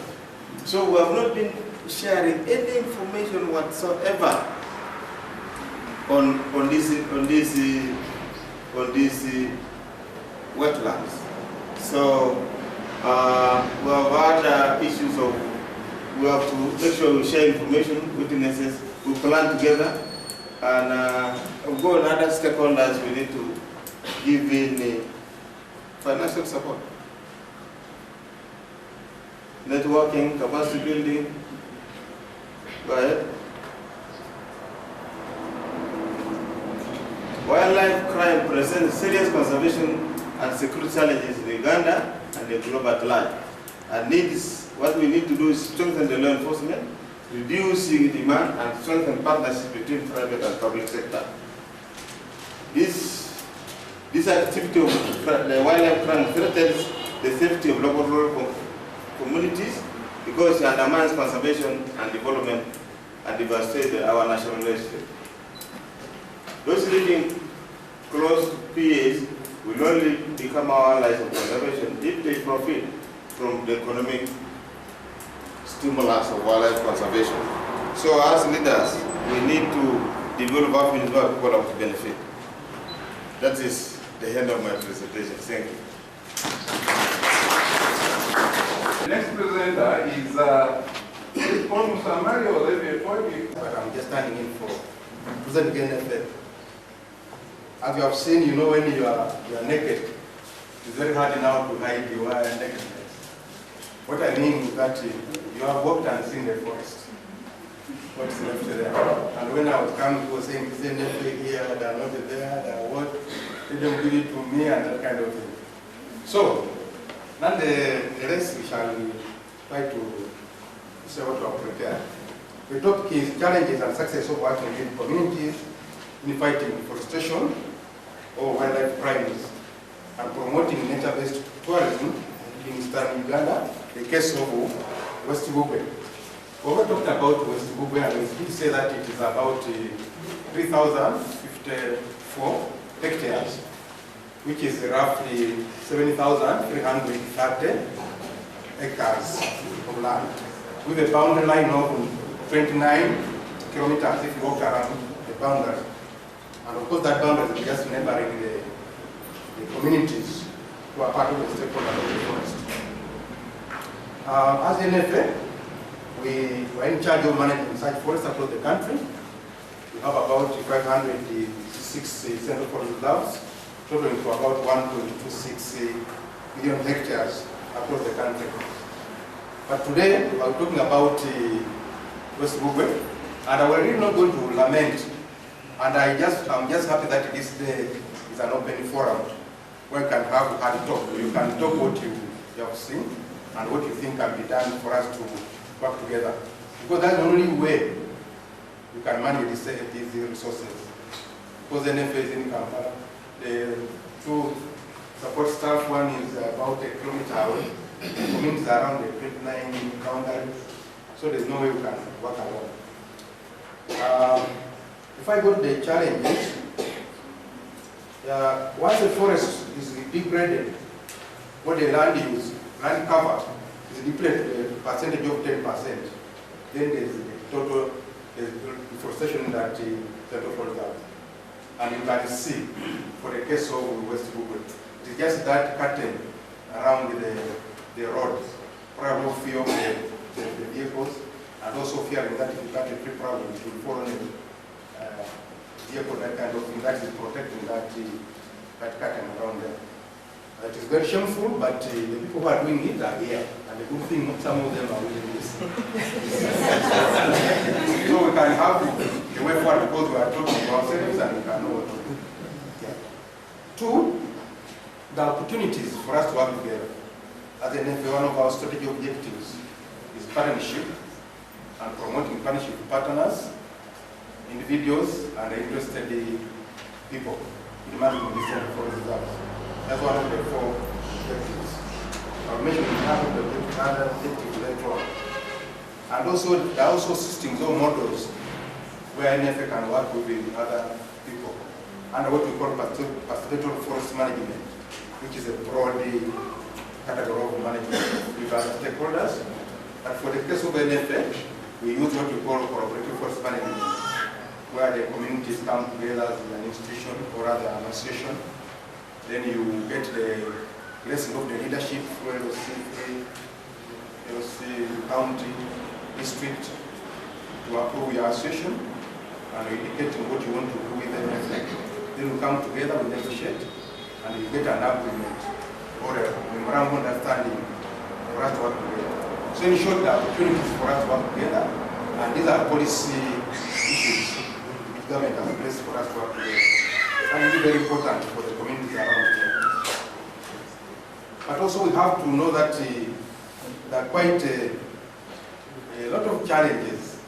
So we have not been sharing any information whatsoever on these wetlands. So we have had issues of we have to make sure we share information with the witnesses, we plan together, and we've got other stakeholders we need to give in financial support. Networking, capacity building. Go ahead. Wildlife crime presents serious conservation and security challenges in Uganda and the globe at large. And what we need to do is strengthen the law enforcement, reducing demand, and strengthen partnerships between private and public sector. This activity of the wildlife crime threatens the safety of local rural communities because it undermines conservation and development and devastates our national landscape. Those living close to PAs will only become our allies of conservation if they profit from the economic stimulus of wildlife conservation. So as leaders, we need to develop avenues where people have to benefit. That is the end of my presentation. Thank you. The next presenter is Paul Musamali or Levi Etoibi. But I'm just standing in for President NFA. As you have seen, you know when you are naked, it's very hard now to hide your nakedness. What I mean is that you have walked and seen the forest. What's left there? And when I was coming, people saying, is there NFA here, they are not there, they are what? They don't give it to me and that kind of thing. So, now the rest we shall try to say what we have prepared. The topic is challenges and success of working with communities in fighting deforestation or wildlife crimes and promoting nature-based tourism in Eastern Uganda, the case of West Bugwe. When we're talking about West Bugwe, and we say that it is about 3,054 hectares, which is roughly 7,330 acres of land, with a boundary line of 29 kilometers if you walk around the boundary. And of course that boundary is just neighboring the communities who are part of the stakeholders of the forest. As NFA, we are in charge of managing such forests across the country. We have about 506 central forest reserves, totaling to about 1.26 million hectares across the country. But today, we are talking about West Bugwe, and we're really not going to lament. And I'm just happy that this day is an open forum where you can have a hard talk. You can talk what you have seen and what you think can be done for us to work together. Because that's the only way you can manage these resources. Because the NFA is in Kampala. The two support staff, one is about a kilometer away. The communities around the 29 boundary. So there's no way we can work alone. If I go to the challenges, once the forest is degraded, what the land use land cover is depleted to a percentage of 10%, then there's the total deforestation that Central Forest has. And you can see, for the case of West Bugwe, it is just that curtain around the road, probably fear of the vehicles, and also fearing that if you cut a tree, probably it will fall on a vehicle, that kind of thing, that is protecting that curtain around there. It is very shameful, but the people who are doing it are here. And the good thing, some of them are willing this. So we can have the way forward because we are talking to ourselves and we can know what to do. Yeah. Two, the opportunities for us to work together. As an NFA, one of our strategic objectives is partnership and promoting partnership with partners, individuals, and interested people in managing the Central Forest Reserves. That's one of the 4 objectives. I'll mention half of the other objectives later on. And also, there are also systems or models where NFA can work with the other people under what we call pastoral forest management, which is a broad category of management with other stakeholders. But for the case of NFA, we use what we call cooperative forest management, where the communities come together as an institution or rather an association. Then you get the blessing of the leadership, LOC, county, district, to approve your association, and you indicate what you want to do with the NFA. Then you come together, we negotiate, and you get an agreement or a memorandum of understanding for us to work together. So in short, the opportunities for us to work together, and these are policy issues which government has placed for us to work together. And it's very important for the communities around here. But also we have to know that there are quite a lot of challenges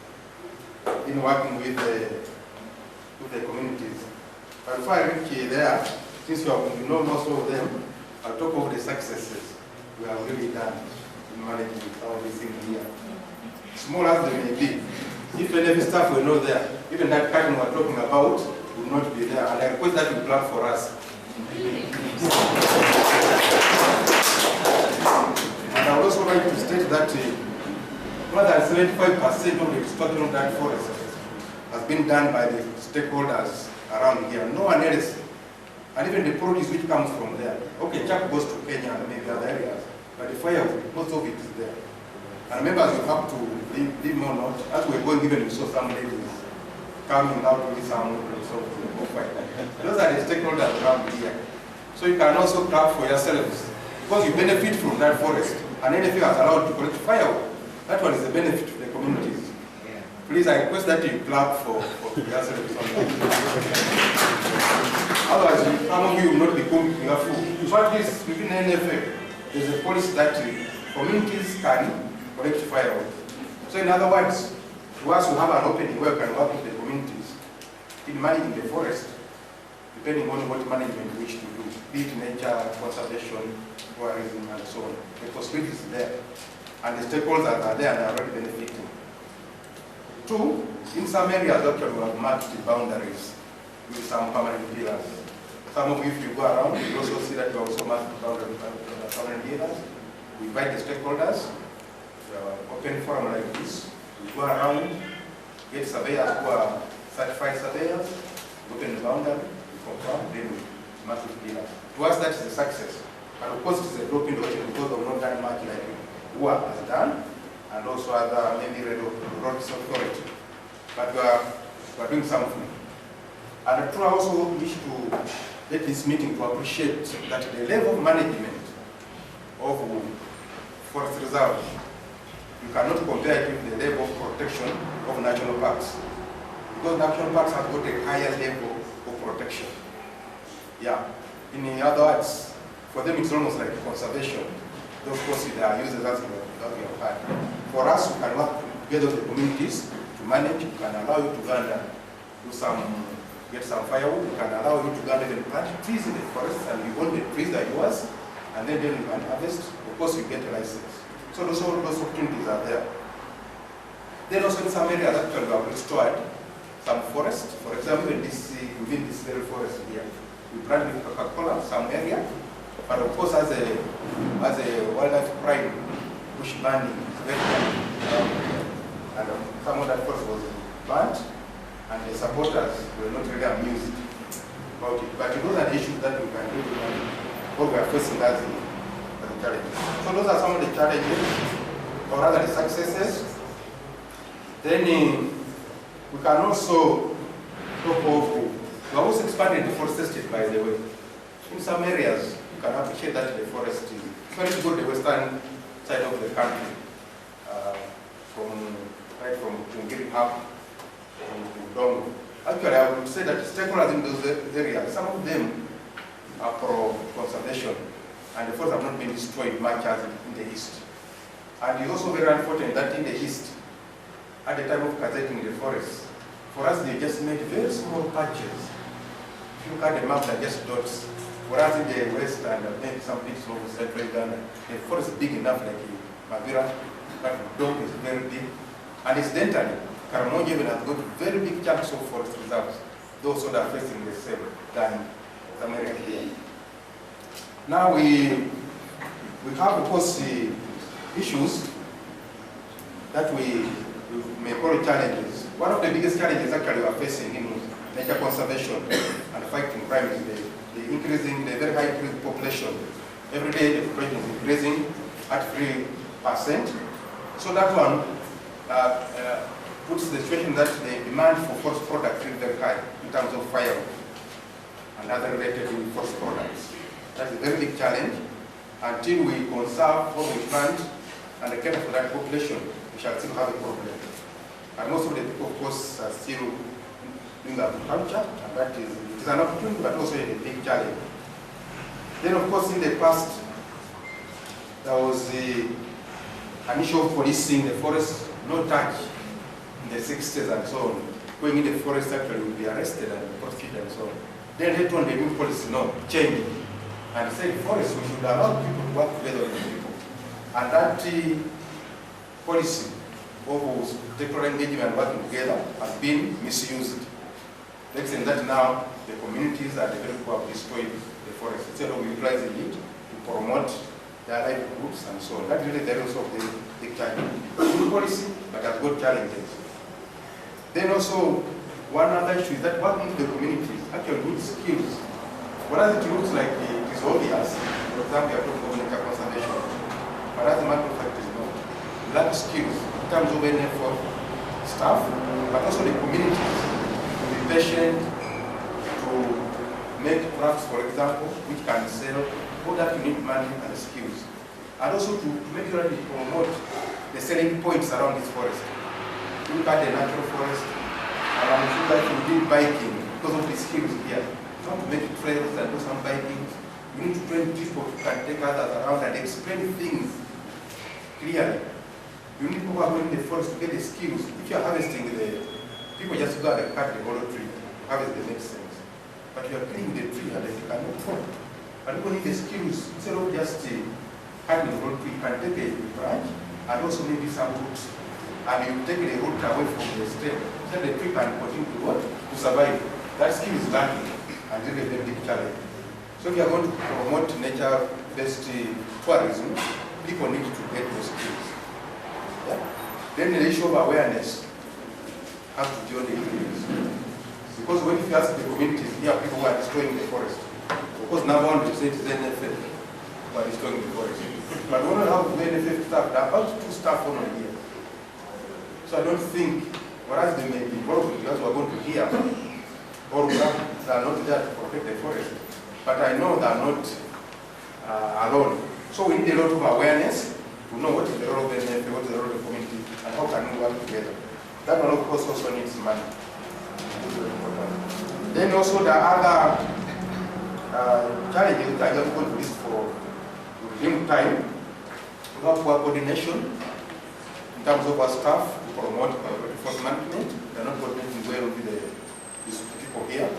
in working with the communities. But if I reach there, since you know most of them, I'll talk about the successes we have really done in managing all these things here. Small as they may be, if any staff were not there, even that curtain we're talking about would not be there. And I request that you clap for us. And I would also like to state that more than 75% of the destruction of that forest has been done by the stakeholders around here. No one else. And even the produce which comes from there. Okay, Chuck goes to Kenya and maybe other areas, but the firewood, most of it is there. And members, you have to leave more note. As we're going, even we saw some ladies coming out with some those are the stakeholders around here. So you can also clap for yourselves because you benefit from that forest. And NFA has allowed to collect firewood. That one is a benefit to the communities. Yeah. Please, I request that you clap for yourselves on that. Otherwise, some of you will not be careful. So at least within NFA, there's a policy that communities can collect firewood. So in other words, to us who have an opening where we can work with the communities in managing the forest, depending on what management we wish to do, be it nature, conservation, tourism, and so on. The possibility is there. And the stakeholders are there and are already benefiting. Two, in some areas actually we have marked the boundaries with some permanent pillars. Some of you, if you go around, you also see that you also marked the boundaries with permanent pillars. We invite the stakeholders to an open forum like this. We go around, get surveyors who are certified surveyors, open the boundary, we confirm, then we mark the pillars. To us, that is a success. And of course, it's a drop in the ocean because we've not done much like WUA has done, and also other maybe roads authority. But we're doing something. And I also wish to let this meeting to appreciate that the level of management of forest reserve, you cannot compare it with the level of protection of national parks. Because national parks have got a higher level of protection. Yeah. In other words, for them it's almost like conservation. Of course, there are users as we have had. For us, we can work together with the communities to manage. We can allow you to go and get some firewood. We can allow you to go and even plant trees in the forest, and you own the trees that are yours, and then you can harvest. Of course, you get a license. So those opportunities are there. Then also in some areas, actually, we have restored some forest. For example, within this very forest here, we planted Coca-Cola, some area. But of course, as a wildlife crime, bush burning is very common. And some of that forest was burnt, and the supporters were not really amused about it. But those are the issues that we can do, what we are facing as a challenge. So those are some of the challenges, or rather the successes. Then we can also talk of, we have also expanded the forest estate, by the way. In some areas, you can appreciate that the forest is very good, the western side of the country, right from Tungiri up to Dongo. Actually, I would say that stakeholders in those areas, some of them are pro conservation, and the forests have not been destroyed much as in the east. And it's also very unfortunate that in the east, at the time of gazetting the forests, for us they just made very small patches. If you look at the map, they're just dots. Whereas in the west and maybe some bits of central Ghana, the forest is big enough, like Mavira, but Dog is very big. And incidentally, Karamoja even has got very big chunks of forest reserves, those that are facing the same than some area here. Now we have, of course, issues that we may call challenges. One of the biggest challenges actually we are facing in nature conservation and fighting crime is the very high increasing population. Every day the population is increasing at 3%. So that one puts the situation that the demand for forest products is very high in terms of firewood and other related forest products. That's a very big challenge. Until we conserve what we plant and cater for that population, we shall still have a problem. And most of the people, of course, are still doing agriculture, and that is, it is an opportunity, but also a big challenge. Then, of course, in the past, there was an issue of policing the forest, no touch in the 60s and so on. Going in the forest actually will be arrested and prosecuted and so on. Then later on, the new policy, changed. And said, forest, we should allow people to work together with people. And that policy of stakeholder engagement and working together has been misused. Let's say that now the communities are the people who have destroyed the forest. Instead of utilizing it to promote their livelihoods and so on. That really there is also the big challenge. Good policy, but has got challenges. Then also, one other issue is that working with the communities actually needs skills. Whereas it looks like it is obvious, for example, you are talking about nature conservation, but as a matter of fact, you lack skills in terms of effort, staff, but also the communities to be patient, to make crafts, for example, which can sell. All that you need money and skills. And also to make sure that you promote the selling points around this forest. You look at the natural forest, and I'm sure that you did biking because of the skills here. You want to make trails and do some biking. You need to train people who can take others around and explain things clearly. You need people who are going in the forest to get the skills. If you're harvesting people just go and cut the hollow tree, harvest the makes sense. But you are cleaning the tree and you cannot fall. But people need the skills. Instead of just cutting the whole tree, you can take a branch and also maybe some roots. And you take the root away from the stem, so the tree can continue to work, to survive. That skill is lacking and really a very big challenge. So if you are going to promote nature-based tourism, people need to get those skills. Yeah? Then the issue of awareness has to join the communities. Because when you ask the communities, here are people who are destroying the forest. Of course, number one, they say it is NFF who are destroying the forest. But we don't have NFF staff. There are about 2 staff on here. So I don't think, whereas they may be involved because we are going to hear, or they are not there to protect the forest. But I know they are not alone. So we need a lot of awareness to know what is the role of the NFF, what is the role of the community, and how can we work together. That one, of course, also needs money. Then also the other challenges that I just going to list for within time. We have poor coordination in terms of our staff to promote forest management. They are not coordinating well with these people here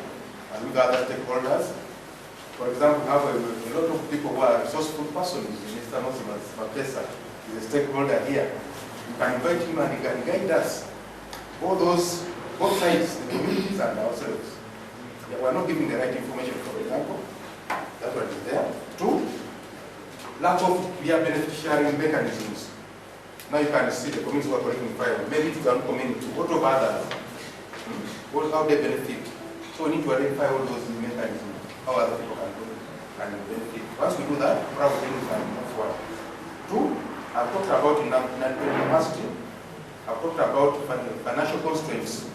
and with other stakeholders. For example, we have a lot of people who are resourceful persons. Mr. Mosimas Mapesa is a stakeholder here. You can invite him and he can guide us. All those, both sides, the communities and ourselves. Yeah, we are not giving the right information, for example. That's what is there. 2, lack of clear benefit sharing mechanisms. Now you can see the communities who are collecting firewood. Maybe it's one community. What of others? How they benefit? So we need to identify all those mechanisms, how other people can benefit. Once we do that, probably we can move forward. Two, I've talked about in capacity. I've talked about financial constraints.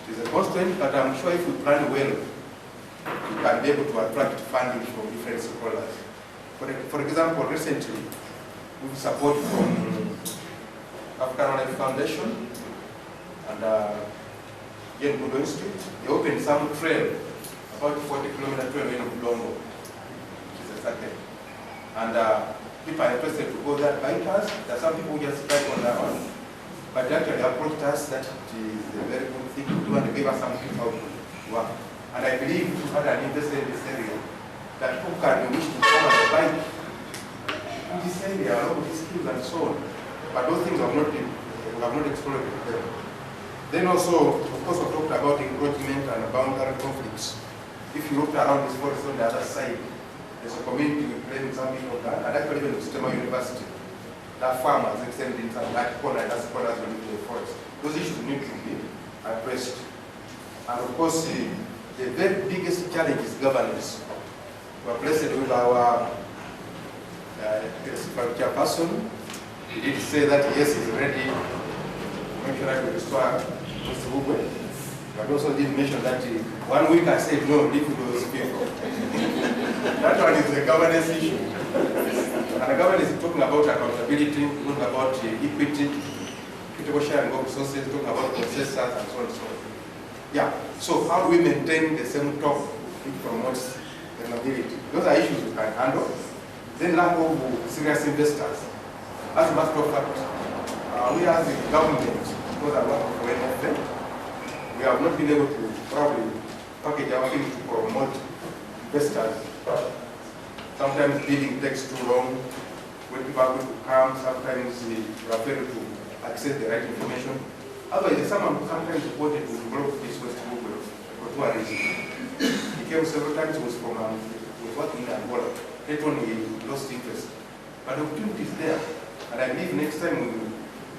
It is a constraint, but I'm sure if we plan well, we can be able to attract funding from different stakeholders. For example, recently, with support from African Wildlife Foundation and Jane Goodall Institute, they opened some trail, about 40-kilometer trail in Bulongo, which is a circuit. And people are interested to go there by cars. There are some people who just drive on their own. But they actually approached us that it is a very good thing to do, and they gave us some tips how to work. And I believe we had an investor in this area that people can wish to come and buy in this area, a lot of these skills and so on. But those things we have not explored them. Then also, of course, we talked about encroachment and boundary conflicts. If you look around this forest on the other side, there's a community claiming some people of that, and actually even Stema University. That farmers extended in some like corner and that's corners within the forest. Those issues need to be addressed. And of course, the very biggest challenge is governance. We are blessed with our chairperson. He did say that yes, he's ready to make sure that we restore Mr. Bugwe. But also did mention that 1 week I said no, leave those people. That one is the governance issue. And the governance is talking about accountability, talking about equity, equitable sharing of resources, talking about consensus and so on and so on. Yeah, so how do we maintain the same talk which promotes sustainability? Those are issues we can handle. Then lack of serious investors. As a matter of fact, we as the government, because I work for NFA, we have not been able to probably package our things to promote investors. Sometimes bidding takes too long. When people are going to come, sometimes we are failing to access the right information. Otherwise, someone sometimes wanted to develop this West Bugwe for tourism. He came several times, was working in Angola. Later on, he lost interest. But the opportunity is there. And I believe next time we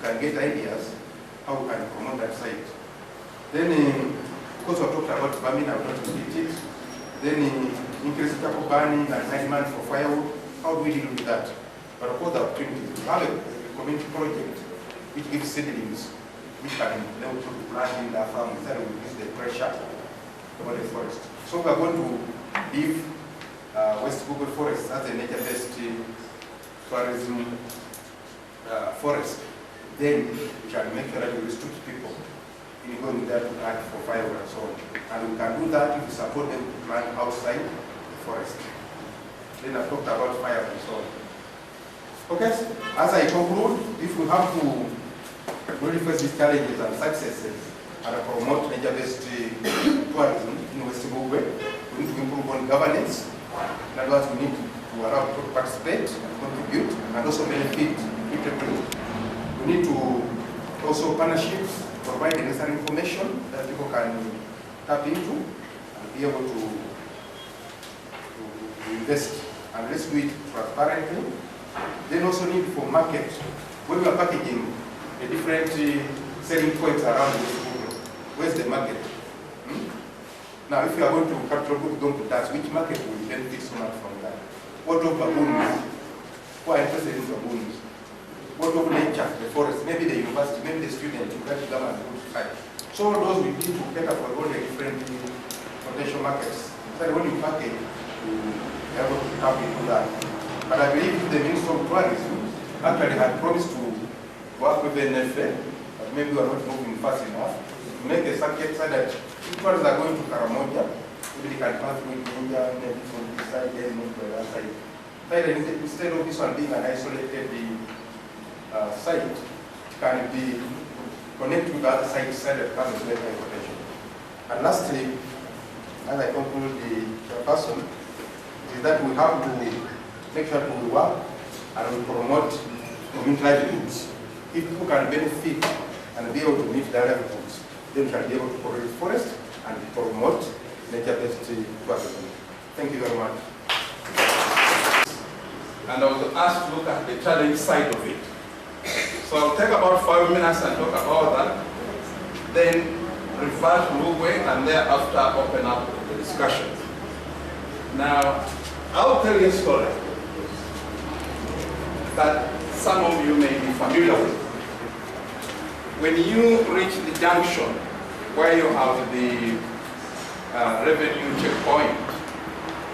can get ideas how we can promote that site. Then, because we talked about farming, I'm not repeat it. Then, increase charcoal burning and high demand for firewood. How do we deal with that? But of course, the opportunity is to have a community project which gives seedlings, which can enable to plant in the farm instead of reduce the pressure over the forest. So we are going to leave West Bugwe Forest as a nature-based tourism forest. Then we can make sure that we restrict people in going there to plant for firewood and so on. And we can do that if we support them to plant outside the forest. Then I talked about fire and so on. Okay, as I conclude, if we have to really face these challenges and successes and promote nature-based tourism in West Bugwe, we need to improve on governance. In other words, we need to allow people to participate and contribute and also benefit equitably. We need to also partnerships, provide the necessary information that people can tap into and be able to invest. And let's do it transparently. Then also need for market. When we are packaging the different selling points around the world, where's the market? Now, if you are going to capital goods, going to dance, which market will benefit so much from that? What of baboons? Who are interested in baboons? What of nature, the forest, maybe the university, maybe the student, who get to come and go to fight. So all those we need to cater for all the different potential markets. So when you package, you are able to tap into that. But I believe the Minister of Tourism actually had promised to work with the NFA, but maybe we are not moving fast enough, to make a circuit so that if tourists are going to Karamoja, maybe they can pass through India, maybe from this side, then move to the other side. Instead of this one being an isolated site, can be connected with the other side so that comes with better information. And lastly, as I conclude the person, is that we have to make sure that we work and we promote community livelihoods. If people can benefit and be able to meet their livelihoods, then we can be able to protect forest and promote nature-based tourism. Thank you very much. and I was asked to look at the challenge side of it. So I'll take about 5 minutes and talk about that, then revert to Lugwe, and thereafter open up the discussion. Now, I'll tell you a story that some of you may be familiar with. When you reach the junction where you have the revenue checkpoint,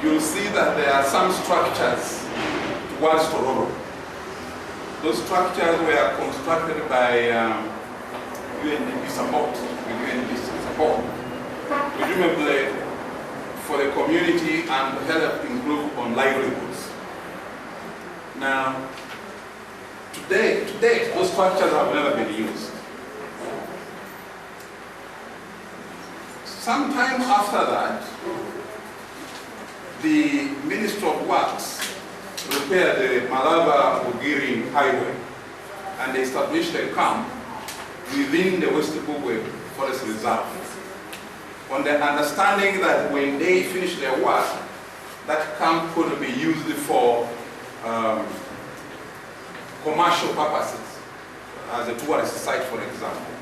you'll see that there are some structures towards Tororo. Those structures were constructed by UNDP support, with UNDP support, presumably for the community and to help improve on livelihoods. Now, today, those structures have never been used. Sometime after that, the Ministry of Works repaired the Malaba-Bugiri highway, and they established a camp within the West Bugwe Forest Reserve, on the understanding that when they finish their work, that camp could be used for commercial purposes, as a tourist site, for example.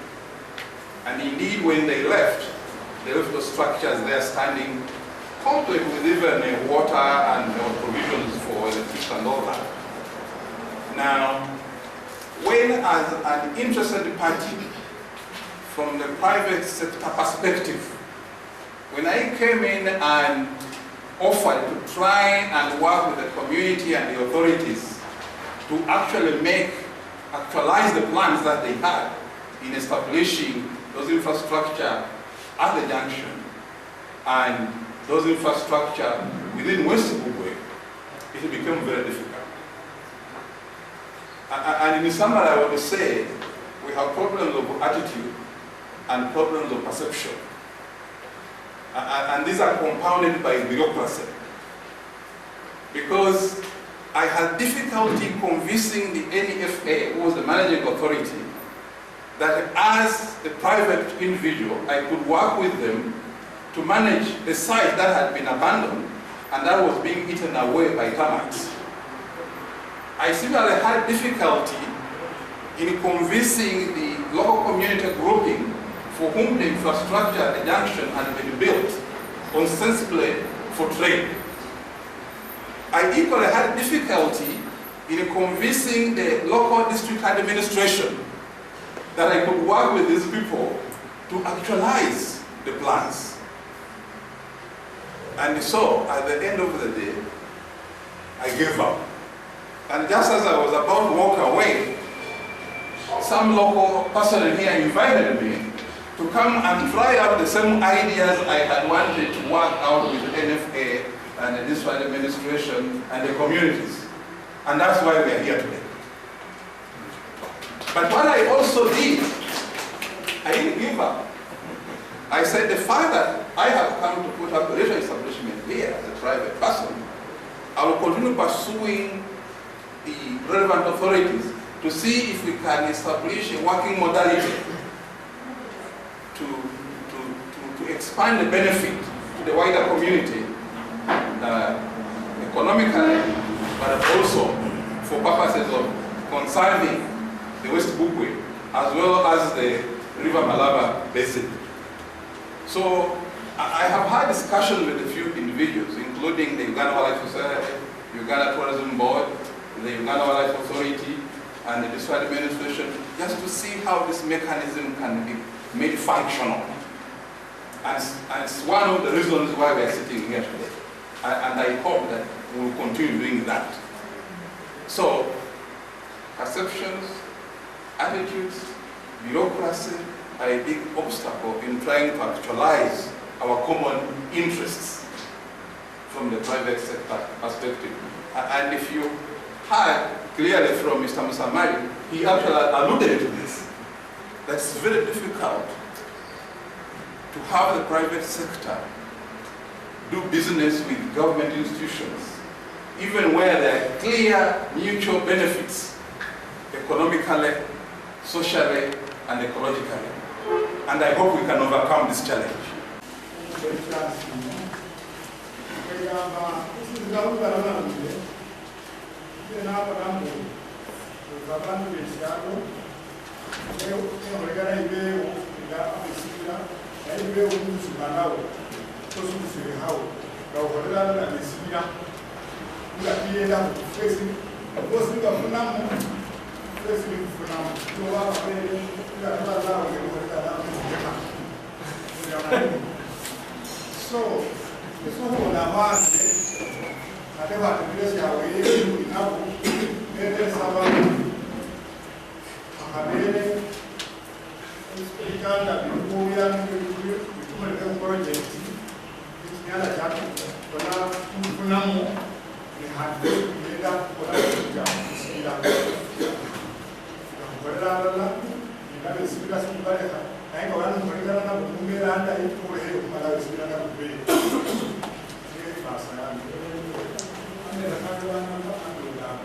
And indeed, when they left those structures there standing, complete with even water and provisions for electricity and all that. Now, when as an interested party from the private sector perspective, when I came in and offered to try and work with the community and the authorities to actually actualize the plans that they had in establishing those infrastructure at the junction and those infrastructure within West Bugwe, it became very difficult. And in summary, I would say we have problems of attitude and problems of perception. And these are compounded by bureaucracy. Because I had difficulty convincing the NFA, who was the managing authority, that as a private individual, I could work with them to manage a site that had been abandoned and that was being eaten away by termites. I similarly had difficulty in convincing the local community grouping for whom the infrastructure at the junction had been built ostensibly for trade. I equally had difficulty in convincing the local district administration that I could work with these people to actualize the plans. And so, at the end of the day, I gave up. And just as I was about to walk away, some local person here invited me to come and try out the same ideas I had wanted to work out with the NFA and the district administration and the communities. And that's why we are here today. But what I also did, I didn't give up. I said the fact that I have come to put up a leisure establishment here as a private person, I will continue pursuing the relevant authorities to see if we can establish a working modality to expand the benefit to the wider community economically, but also for purposes of conserving the West Bugwe as well as the River Malaba basin. So I have had discussions with a few individuals, including the Uganda Wildlife Society, Uganda Tourism Board, the Uganda Wildlife Authority, and the district administration, just to see how this mechanism can be made functional. And it's one of the reasons why we are sitting here today. And I hope that we will continue doing that. So, perceptions, attitudes, bureaucracy are a big obstacle in trying to actualize our common interests from the private sector perspective. And if you heard clearly from Mr. Musamali, he actually alluded to this. That's very difficult to have the private sector do business with government institutions, even where there are clear mutual benefits, economically, socially, and ecologically. And I hope we can overcome this challenge. So, this one on a man, I never had to place your way in Abu, then someone, Habere, Speaker, that before we are to project, it's not a chapter, but now, Funamo, we had to get up for a speed up. But I speak as I go on for the other movie and I put it on my speed and very fast. I'm the hard one and do that.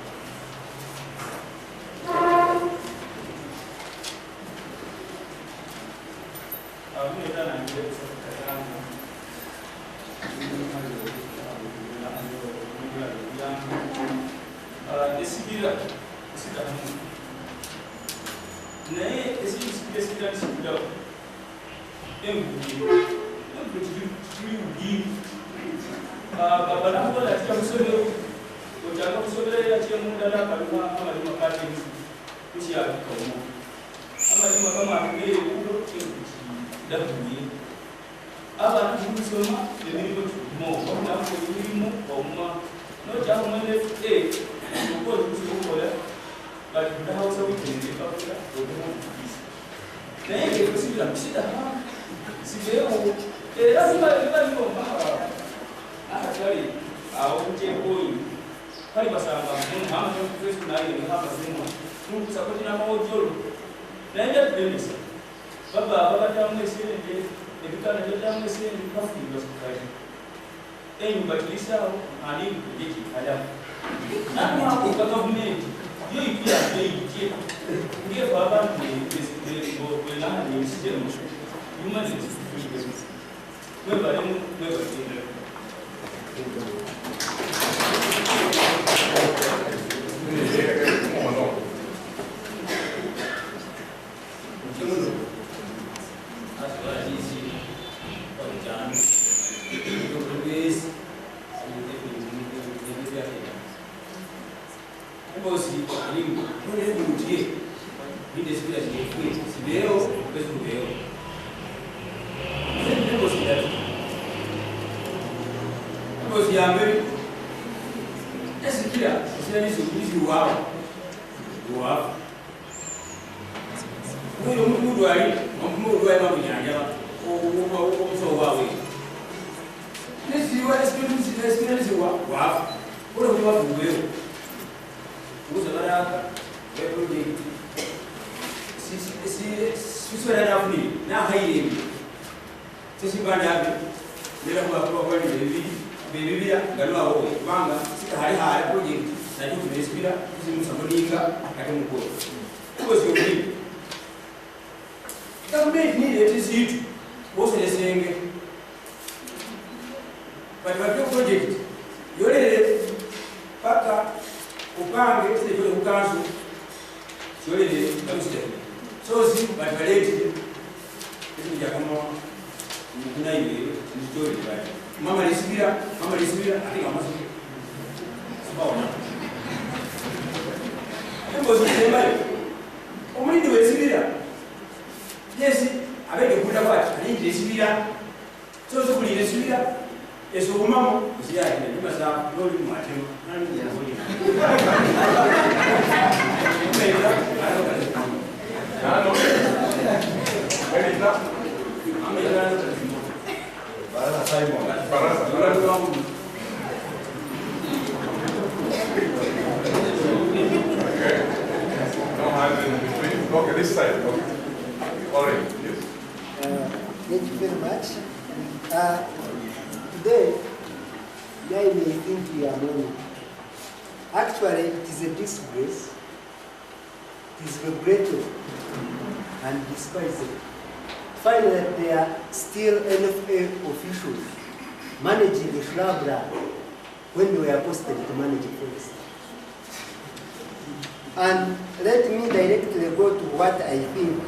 And let me directly go to what I think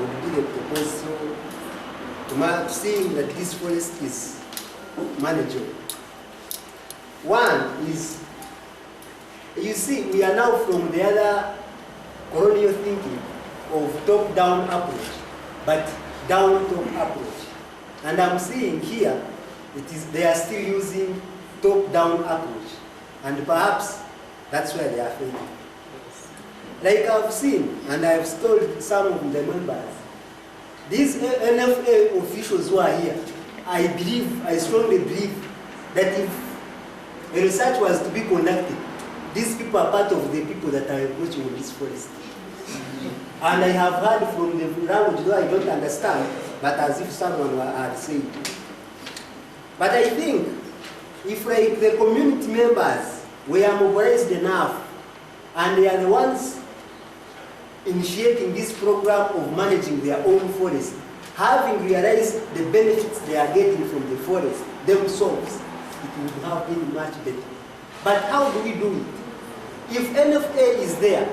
would be the proposal to seeing that this forest is manageable. One is, you see, we are now from the other colonial thinking of top-down approach, but down-top approach. And I'm seeing here, they are still using top-down approach. And perhaps that's where they are failing. Like I've seen, and I've told some of the members, these NFA officials who are here, I strongly believe that if a research was to be conducted, these people are part of the people that are approaching this forest. And I have heard from the language, though I don't understand, but as if someone had said. But I think if like the community members were mobilized enough and they are the ones initiating this program of managing their own forest, having realized the benefits they are getting from the forest themselves, it would have been much better. But how do we do it? If NFA is there,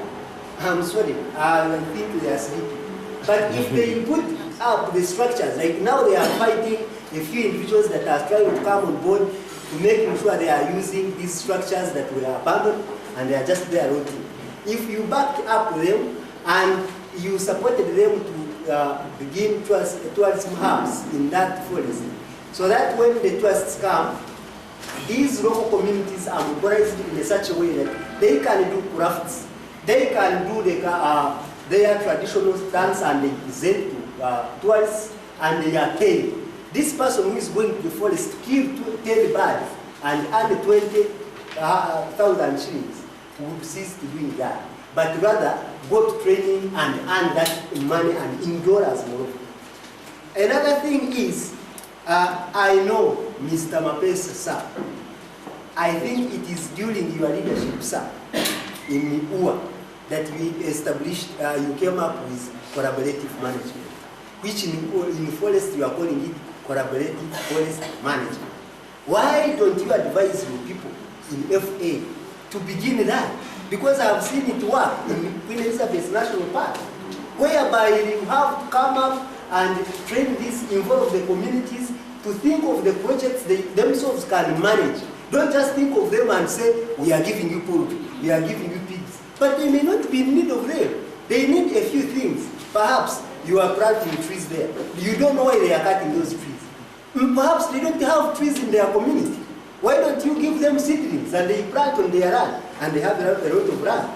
I'm sorry, I think they are sleeping. But if they put up the structures, like now they are fighting a few individuals that are trying to come on board to making sure they are using these structures that were abandoned and they are just there rotting. If you backed up them and you supported them to begin tourism hubs in that forest, so that when the tourists come, these local communities are mobilized in such a way that they can do crafts, they can do their traditional dance and they present to tourists and they are paid. This person who is going to the forest kill 10 birds and earn 20,000 shillings would cease to doing that, but rather go to training and earn that money and endure as more. Another thing is, I know Mr. Mapesa, sir, I think it is during your leadership, sir, in UA, that we established, you came up with collaborative management, which in forest you are calling it collaborative forest management. Why don't you advise your people in FA to begin that? Because I have seen it work in Queen Elizabeth National Park, whereby you have to come up and train this, involve the communities to think of the projects they themselves can manage. Don't just think of them and say, we are giving you poultry, we are giving you pigs. But they may not be in need of them. They need a few things. Perhaps you are planting trees there. You don't know why they are cutting those trees. Perhaps they don't have trees in their community. Why don't you give them seedlings and they plant on their land and they have a lot of land?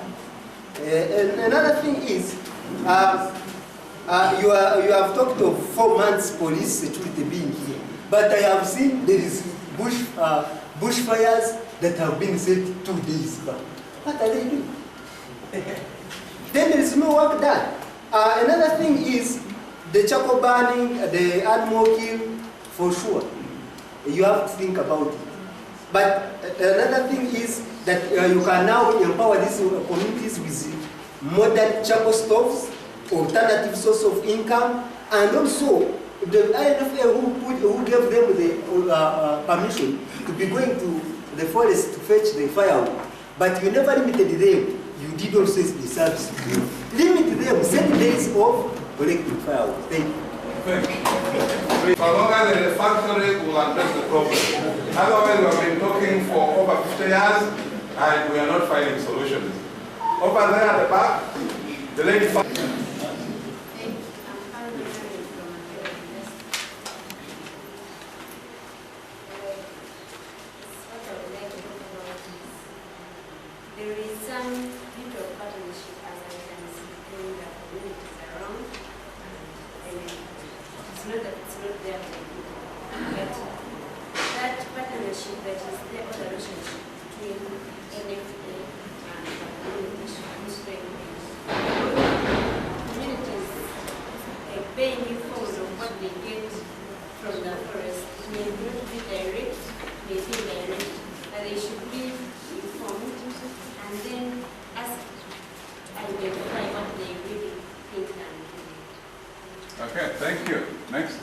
And another thing is, you have talked of 4 months police security being here, but I have seen there is bushfires that have been set 2 days back. What are they doing? Then there is no work done. Another thing is the charcoal burning, the animal kill, for sure. You have to think about it. But another thing is that you can now empower these communities with modern charcoal stoves, alternative source of income, and also the INFA who gave them the permission to be going to the forest to fetch the firewood. But you never limited them. You did also the service. Limit them, set days of collecting firewood. Thank you. So long as the factory will address the problem. Otherwise, we have been talking for over 50 years and we are not finding solutions. Over there at the back, the lady. There is some bit of partnership, as I can see, in the communities around, and it's not that it's not there for people, but that partnership that is there, or the relationship between NFA and the communities, communities paying in forms of what they get from the forest may not be direct, may be indirect, but they should be informed and then ask to identify what they really think and do. Okay, thank you. Next.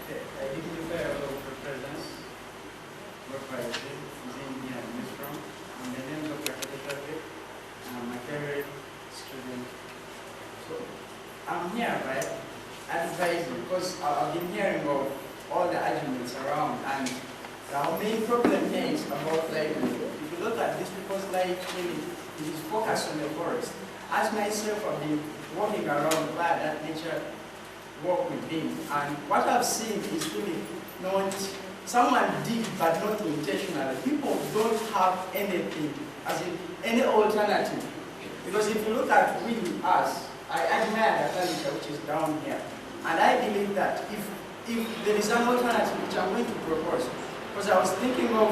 I dignify our presence, work by the engineer and Mistrom, in the name of Dr. surprised because I've been hearing of all the arguments around, and the main problem here is about livelihood. If you look at these people's life, really, it is focused on the forest. As myself, I've been walking around where that nature walk with them, and what I've seen is really not, someone did but not intentionally. People don't have anything, as in any alternative. Because if you look at really us, I admire the culture which is down here. And I believe that if there is an alternative which I'm going to propose, because I was thinking of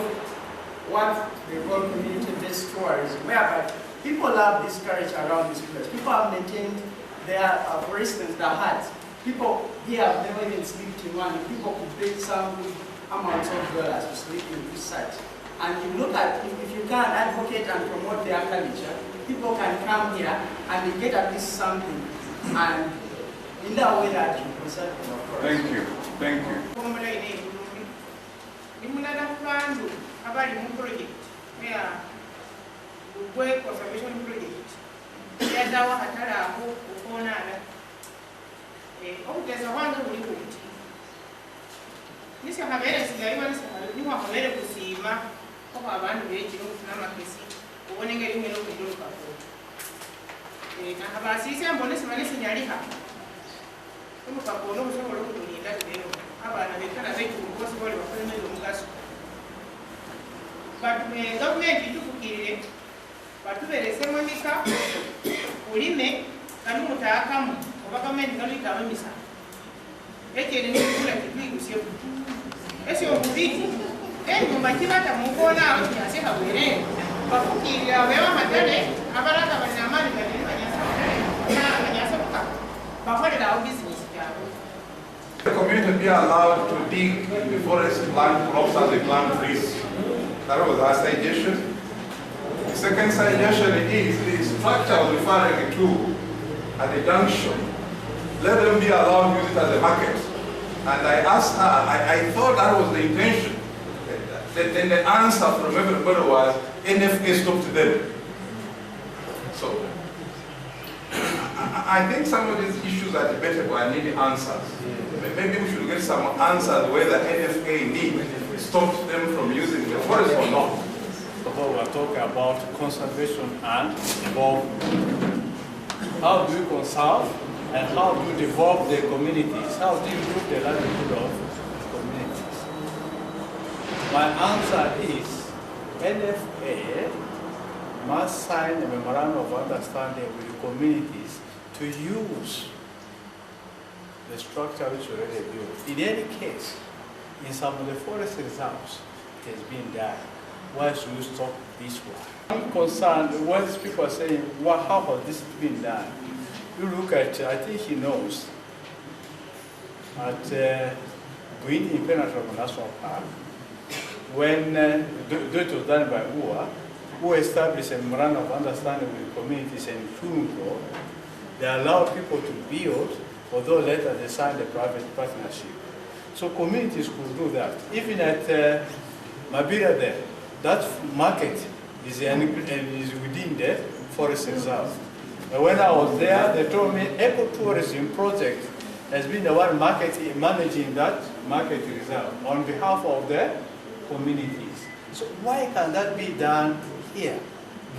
what they call community-based tourism, whereby people have this courage around this place. People have maintained their, for instance, the huts. People here have never even slept in one. People could pay some good amounts of dollars to sleep in this site. And you look at, if you can advocate and promote their culture, people can come here and they get at least something. And in that way that you consult them. Thank you. Thank you. The community be allowed to dig in the forest, plant crops as they plant trees. That was our suggestion. The second suggestion is the structure I was referring to at the junction. Let them be allowed to use it as a market. And I asked her, I thought that was the intention. Then the answer from everybody was NFA stopped them. So I think some of these issues are debatable and need answers. Maybe we should get some answers whether NFA stopped them from using the forest or not. So we're talking about conservation and development. How do you conserve and how do you develop the communities? How do you improve the livelihood of communities? My answer is NFA must sign a memorandum of understanding with the communities to use the structure which is already built. In any case, in some of the forest reserves, it has been done. Why should you stop this one? I'm concerned when these people are saying, well, how has this been done? You look at, I think he knows, at Green Impenetrable National Park, when it was done by UA, who established a memorandum of understanding with communities and Fungo, they allowed people to build, although later they signed a private partnership. So communities could do that. Even at Mabira there, that market is within the forest reserve. And when I was there, they told me ecotourism project has been the one managing that market reserve on behalf of the communities. So why can that be done here?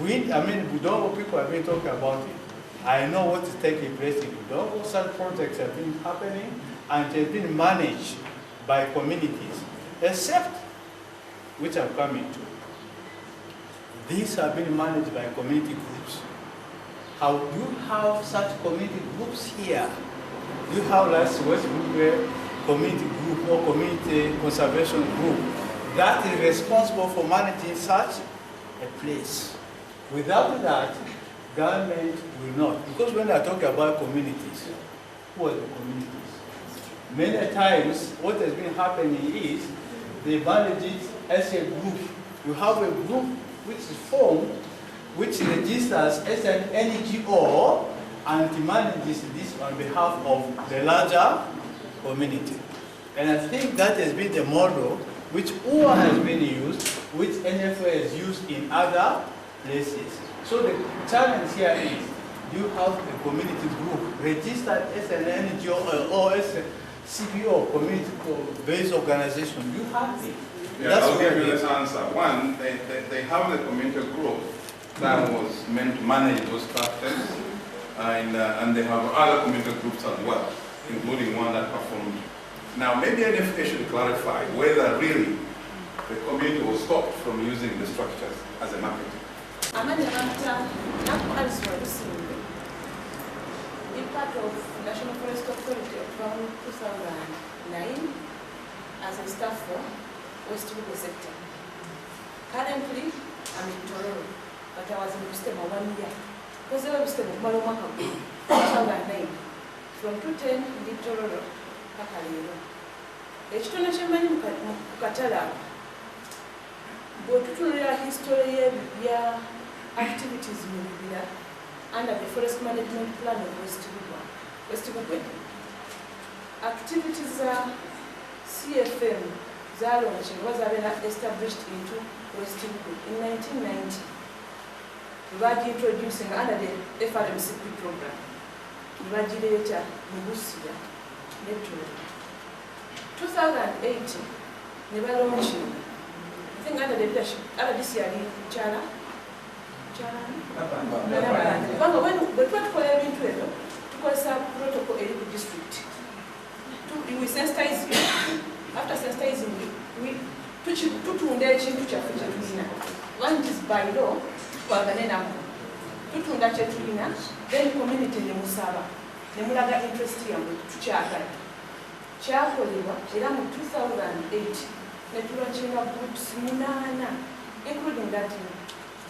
Budongo people have been talking about it. I know what is taking place in Budongo. Such projects have been happening and have been managed by communities, except which I'm coming to. These have been managed by community groups. How do you have such community groups here? Do you have like West Bugwe community group or community conservation group that is responsible for managing such a place? Without that, government will not. Because when I talk about communities, who are the communities? Many times, what has been happening is they manage it as a group. You have a group which is formed, which registers as an NGO and manages this on behalf of the larger community. And I think that has been the model which UA has been used, which NFA has used in other places. So the challenge here is you have a community group registered as an NGO or as a CBO, community-based organization. You have it. Yeah, I'll give you this answer. One, they have the community group that was meant to manage those structures, and they have other community groups as well, including one that performed. Now, maybe NFA should clarify whether really the community was stopped from using the structures as a market. In part of National Forest Authority from 2009 as a staff for West Bugo sector. Currently, I'm in Tororo, but I was in Bustema 1 year. Because I was in Bustema 2009. From 2010 in Tororo, Kakalero. Ekitone ky'emanyi mu Katala, bw'otutunulira history ya activities mu bibira under the Forest Management Plan of West Bugwe. Activities are CFM Zalonche was established into West Bugwe in 1990. We were introducing under the FRMCP program. We were later Mubusia, Metro. 2008, we were launching. I think under the leadership, under this year, Chala. When we put Korea into it, because our protocol in the district, we sensitize you. After sensitizing, we put you to the change. One is by law, then community in Musaba, the Mulaga interest here to Chaka. Chako in 2008, the launching of groups, including that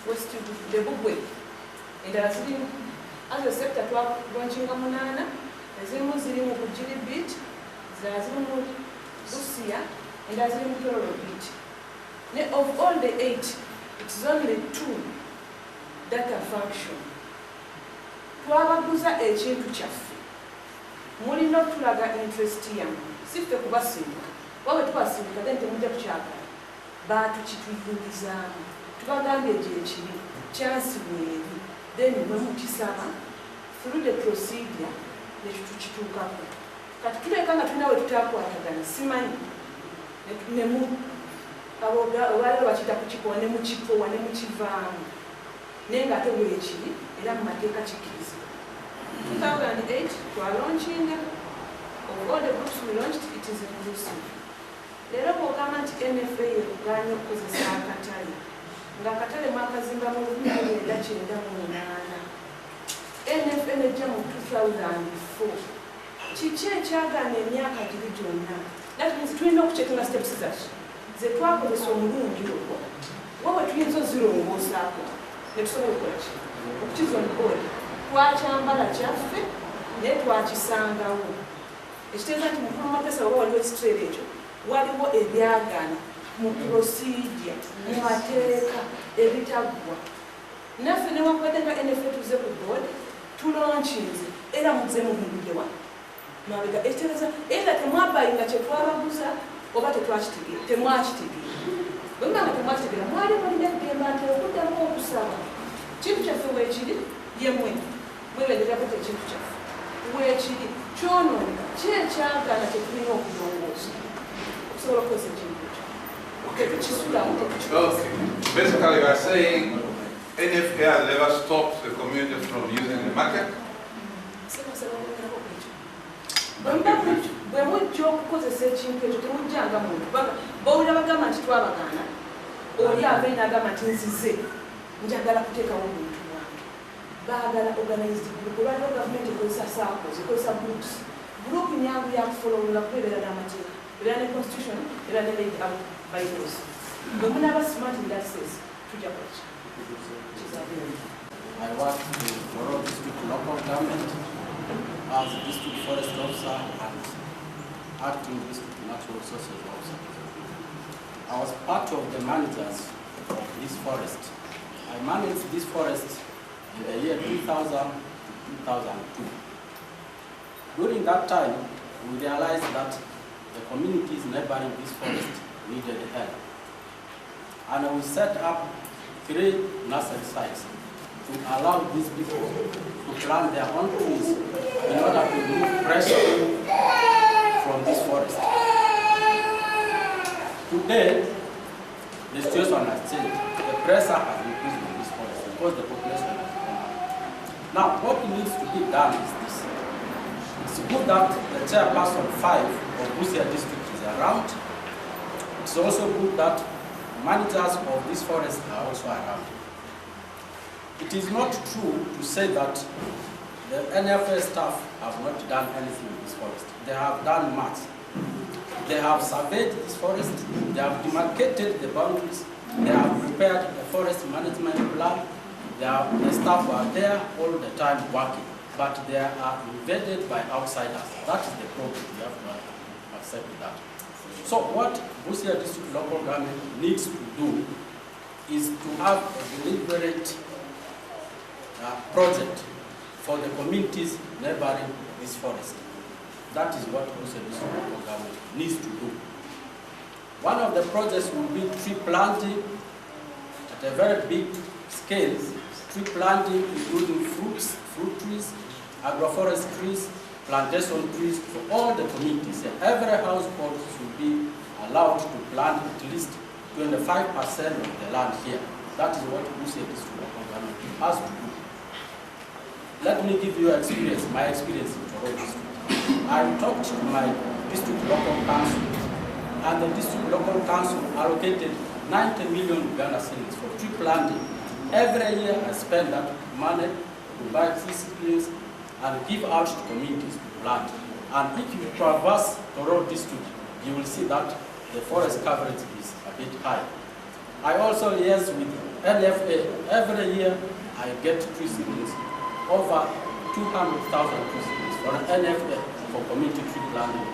West the Bugwe. And there has been other sector to launching a Munana, as a Muslim of Jiri Beach, Zazimu Busia, and Zazimu Toro Beach. Of all the 8, it's only 2 that can function. Twabaguza ekintu kyaffe. Mulina okutulaga interest yammwe. Si ffe kubasimbuka. Wabwe tubasimbuka then temujja kukyagala. Batukituulizaamu. Tubagambye gyekiri. Kyansibweri. Then bwe mukisaba through the procedure nekyo tukituukako. Kati tuleka nga tulina we tutaakwatagana simanyi. Nemu obaali bakita kukipowa ne mukipowa ne mukivaamu. Naye ng'ate bwekiri era mu mateeka kikkiriza. 2008 we are launching. Of all the groups we launched, it is inclusive. Leero bw'ogamba nti NFA yeegaanye okukozesa akatale. Ng'akatale mwakazimba mu 1998. NFA nejja mu 2004. Kiki ekyagaana emyaka giri gyonna? That means tulina okucekinga steps zaki. Ze twakozesa omulungi ogwo. Wabwe tuyinza ozirongoosaako. Ne tusobola okukola ki? Okukizongola. Twakyambala kyaffe naye twakisangawo. Ekitegeeza nti mukulu Mapesa oba waliwo ekitwero ekyo waliwo ebyagaana mu procedure mu mateeka ebitaggwa. Naffe newankubadde nga NFA tuze ku board tulonkinze era muzeemu mubiddewa mabega. Ekitegeeza era temwabayinga kye twabaguza oba tetwakitegeera temwakitegeera. Bwe muba nga temwakitegeera mwali mulina eddembe nti okuddamu okusaba kintu kyaffe weekiri yemwe mwebenderako ekintu kyaffe weekiri kyonooneka kyekyagaana tetulina okulongoosa okusobola okukozesa ekintu ekyo tetukisulamu tetukikoze. Basically, you are saying NFA has never stopped the community from using the market? Bwe mujja okukozesa ekintu ekyo temujjanga muntu bawulira bagamba nti twabagaana oli abeera n'agamba nti nzize njagala kuteekawo omuntu wange baagala organized group olwaliwo gavumenti ekozesa saakos ekozesa groups group nyangu yakufolowula kubeera n'amateeka era ne constitution era ne laid out by laws. Bwe munaaba smart in that sense tujja kuki I work in the Tororo District Local Government as a District Forest Officer and Acting District Natural Resources Officer. I was part of the managers of this forest. I managed this forest in the year 2000 to 2002. During that time, we realized that the communities neighboring this forest needed help. And we set up 3 nursery sites to allow these people to plant their own trees in order to remove pressure from this forest. Today, the situation has changed. The pressure has increased in this forest because the population has gone up. Now, what needs to be done is this. It's good that the chairperson 5 of Busia district is around. It's also good that managers of this forest are also around. It is not true to say that the NFA staff have not done anything in this forest. They have done much. They have surveyed this forest, they have demarcated the boundaries, they have prepared a forest management plan, the staff are there all the time working, but they are invaded by outsiders. That is the problem. We have to accept that. So what Busia District Local Government needs to do is to have a deliberate project for the communities neighboring this forest. That is what Busia District Local Government needs to do. One of the projects will be tree planting at a very big scale. Tree planting including fruit trees, agroforest trees, plantation trees for all the communities. Every household should be allowed to plant at least 25% of the land here. That is what Busia District Local Government has to do. Let me give you my experience in Toro District. I talked to my district local council, and the district local council allocated 90 million Uganda cedis for tree planting. Every year I spend that money to buy tree seedlings and give out to communities to plant. And if you traverse Toro district, you will see that the forest coverage is a bit high. I also liaise with NFA. Every year I get tree seedlings, over 200,000 tree seedlings for NFA for community tree planting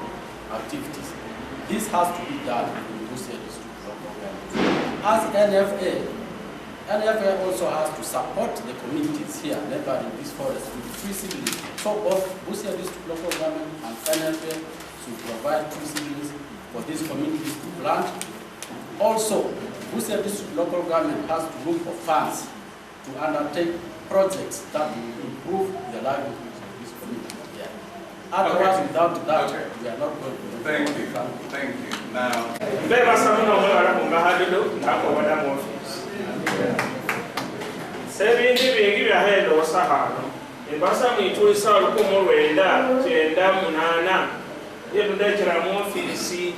activities. This has to be done in Busia District Local Government. As NFA also has to support the communities here neighboring this forest with tree seedlings. So both Busia District Local Government and NFA should provide tree seedlings for these communities to plant. Also, Busia District Local Government has to look for funds to undertake projects that will improve the livelihoods of this community here. Otherwise, without that, we are not going to. Thank you. Thank you. Now. Sebindi bingi bya helo sahano. Embasa mwitulisa olukumu lwenda, kyenda, munana. Yetudekera mu office.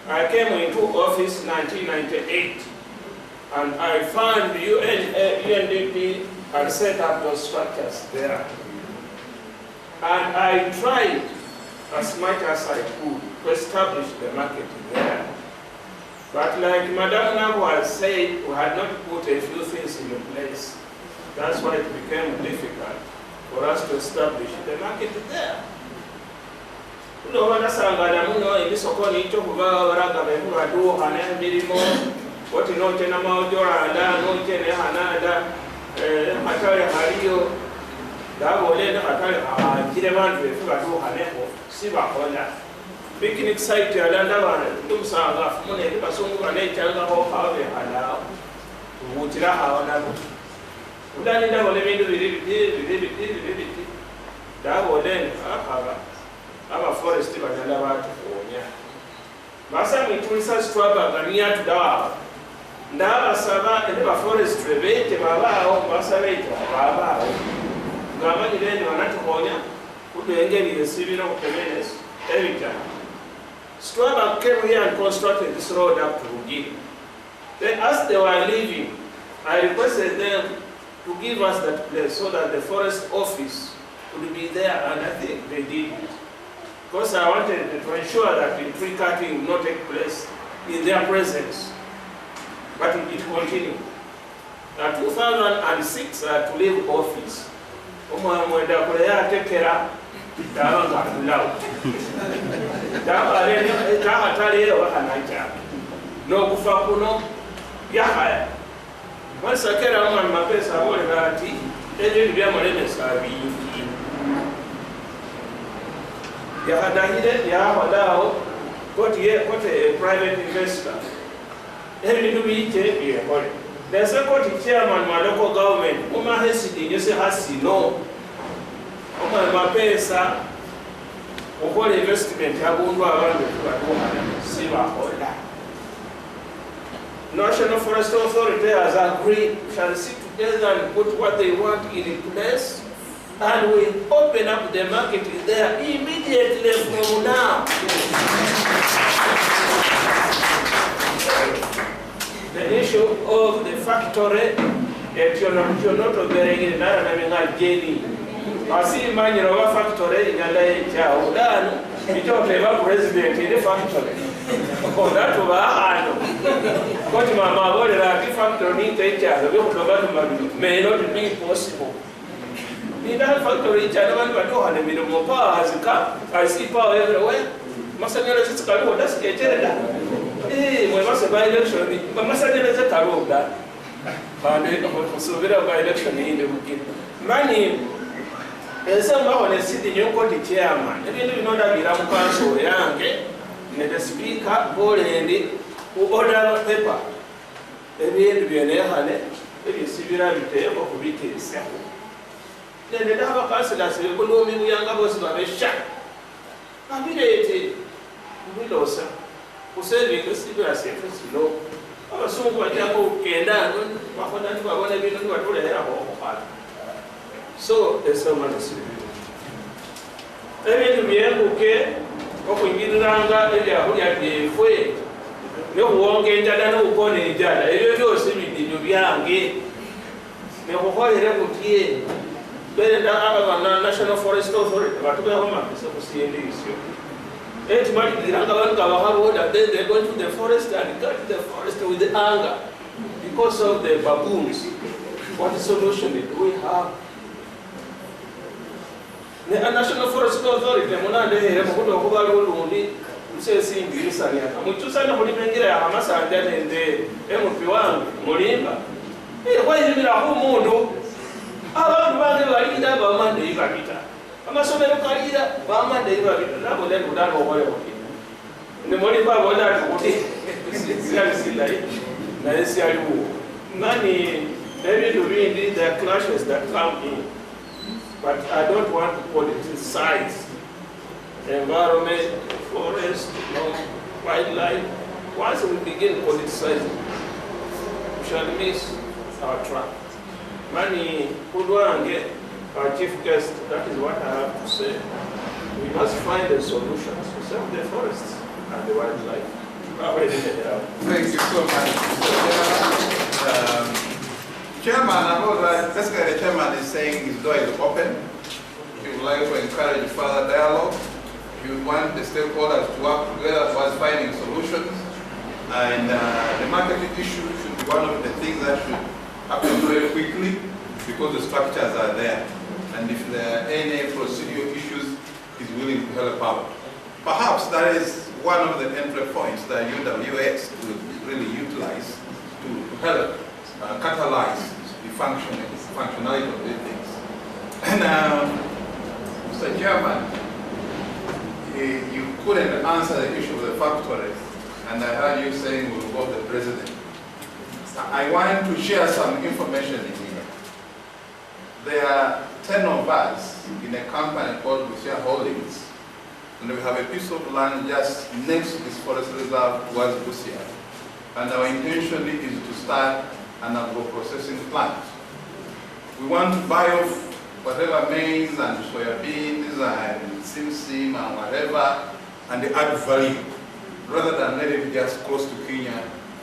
I came into office 1998. And I found UNDP had set up those structures there. And I tried as much as I could to establish the market there. But like Madam Nabu said, we had not put a few things in place. That's why it became difficult for us to establish the market there. No one has a sokoni ito kugawa waraga behu adu hane milimo wati noche na maojora anda noche ne hanada hatari haliyo dawo le na hatari kile bantu befu adu hane ko siba konya picnic site ya danda bana tumsanga fumune basungu bane changa ho hawe hala utira hawana udani dawo le bindu bibiti dawo le akaba aba forest banyala batu onya basa mitulisa strawberry atu dawa ndaba saba ene ba forest bete babao basa bete babao ngama nyirende banatu onya kudengeri resibira okumenes evita strawberry came here and constructed this road up to Rugini. Then as they were leaving, I requested them to give us that place so that the forest office would be there, and I think they did it. Because I wanted to ensure that the tree cutting would not take place in their presence. But it continued. In 2006, I had to leave office. Got a private investor. The second chairman wa local government, uma hesidi nyose hasino. Uma mapesa okola investment yabundu abantu batuhana siba hola. National Forest Authority has agreed, shall sit together and put what they want in place, and we open up the market there immediately from now. The issue of the factory, you're not operating in another Jenny. I see man, you know, factory in a lay child, you don't have a president in the factory. Oh, that was a what my mother and factory in the may not be possible. In that factory, Chinaman, but no one minimum power has come. I see power everywhere. Massachusetts is called that's a we must have election, but Massachusetts is a tarot that. So, we have election in the weekend. Money. Someone is sitting in the chairman. You know that we have council, young, the speaker, board, who order paper. Maybe it will be an air, it is civil retail or retail. Then the other council has a good woman, younger was not a shot. I mean, it will also. Who said we could see us if it's low. I was so what you can done, but when I want to be doing what we have. So, there's so much to do. Every year, okay, what we get around that area, we have the way. No one can no one in each other. You know, see me, you'll be angry. No one is here. Better than the National Forest Authority, but we have to see the issue. 8 months, they're going to the forest and cut the forest with the anger because of the baboons. What solution do we have? The National Forest Authority, the Monade, the says in Gisania, which is an Olympic Hamasa and then in the MP1, Molimba. Why is it a home modo? I don't know about Monday, Vavita. I'm a son of Kaida, Bama, they were then done over. The Molimba was not money, maybe to be the clashes that come in. But I don't want to politicize environment, forest, wildlife. Once we begin politicizing, we shall miss our track. Money, Kudwange, our chief guest, that is what I have to say. We must find a solution to save the forests and the wildlife. Thank you so much. Chairman, basically the chairman is saying his door is open. He would like to encourage further dialogue. He would want the stakeholders to work together towards finding solutions. And the marketing issue should be one of the things that should happen very quickly because the structures are there. And if there are any procedural issues, he's willing to help out. Perhaps that is one of the entry points that UWX will really utilize to help catalyze the functionality of these things. And Mr. Chairman, you couldn't answer the issue of the factories, and I heard you saying we'll involve the president. I want to share some information here. There are 10 of us in a company called Busia Holdings, and we have a piece of land just next to this forest reserve towards Busia. And our intention is to start an agro-processing plant. We want to buy off whatever maize and soybeans and sim and whatever, and add value, rather than let it just close to Kenya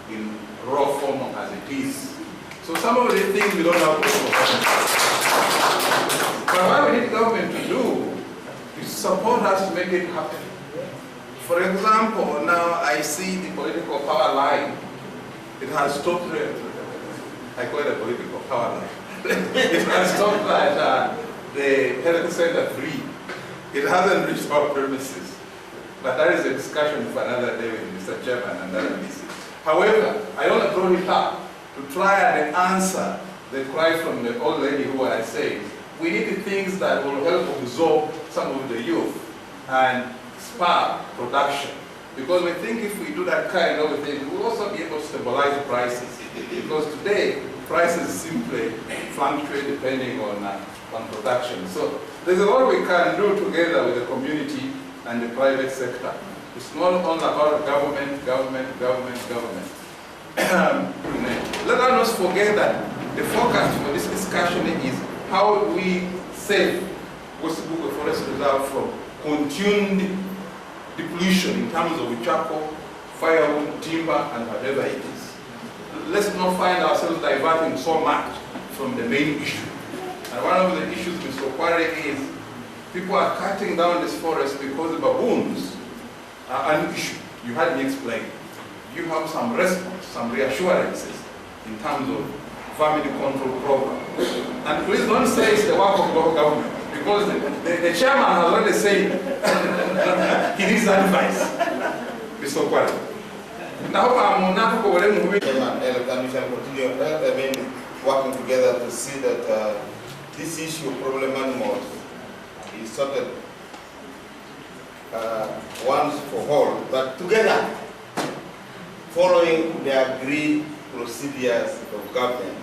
in raw form as it is. So some of the things we don't have to do. But what we need government to do is support us to make it happen. For example, now I see the political power line. It has stopped there. I call it a political power line. It has stopped at the health center 3. It hasn't reached our premises. But that is a discussion for another day with Mr. Chairman and other pieces. However, I want to bring it up to try and answer the cry from the old lady who I say, we need things that will help absorb some of the youth and spur production. Because we think if we do that kind of thing, we'll also be able to stabilize prices. Because today, prices simply fluctuate depending on production. So there's a lot we can do together with the community and the private sector. It's not only about government. Let us not forget that the focus for this discussion is how we save West Bugwe Forest Reserve from continued depletion in terms of charcoal, firewood, timber, and whatever it is. Let's not find ourselves diverting so much from the main issue. And one of the issues, Mr. Okware, is people are cutting down this forest because the baboons are an issue. You had me explain. You have some response, some reassurances in terms of family control program. And please don't say it's the work of local government, because the chairman has already said he needs advice. Mr. Okware. Now, and we shall continue working together to see that this issue of problem animals is sorted once for all, but together, following the agreed procedures of government.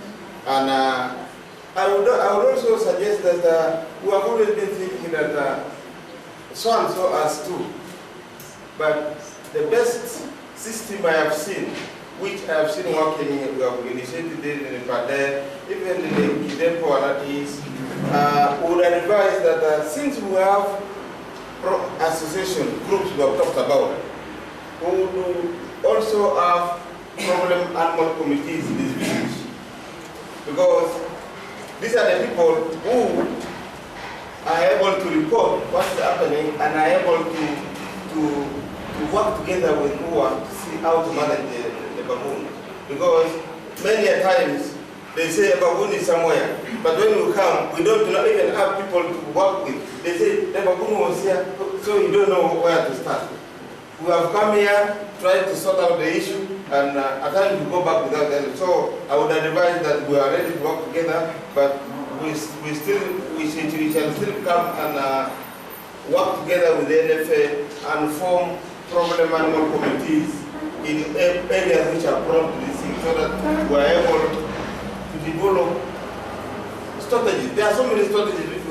And I would also suggest that we have always been thinking that so and so as too, but the best system I have seen, which I have seen working, we have initiated it in Pade, even in the Kidepo and is, would advise that since we have association groups we have talked about, we would also have problem animal committees in this village. Because these are the people who are able to report what's happening and are able to work together with UWA to see how to manage the baboon. Because many a times they say a baboon is somewhere, but when we come, we don't even have people to work with. They say the baboon was here, so you don't know where to start. We have come here, tried to sort out the issue, and at times we go back without help. So I would advise that we are ready to work together, but we shall still come and work together with the NFA and form problem animal committees in areas which are prone to this thing, so that we are able to develop strategies. There are so many strategies which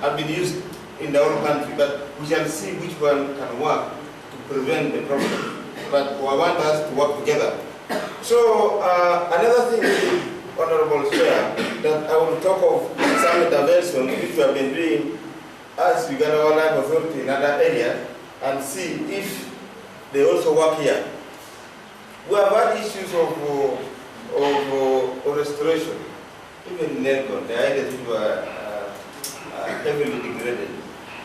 have been used in the whole country, but we shall see which one can work to prevent the problem. But we want us to work together. So another thing, Honorable Chair, that I will talk of some intervention which we have been doing as Uganda Wildlife Authority in other areas, and see if they also work here. We have had issues of restoration. Even in Nelcon, the areas which were heavily degraded.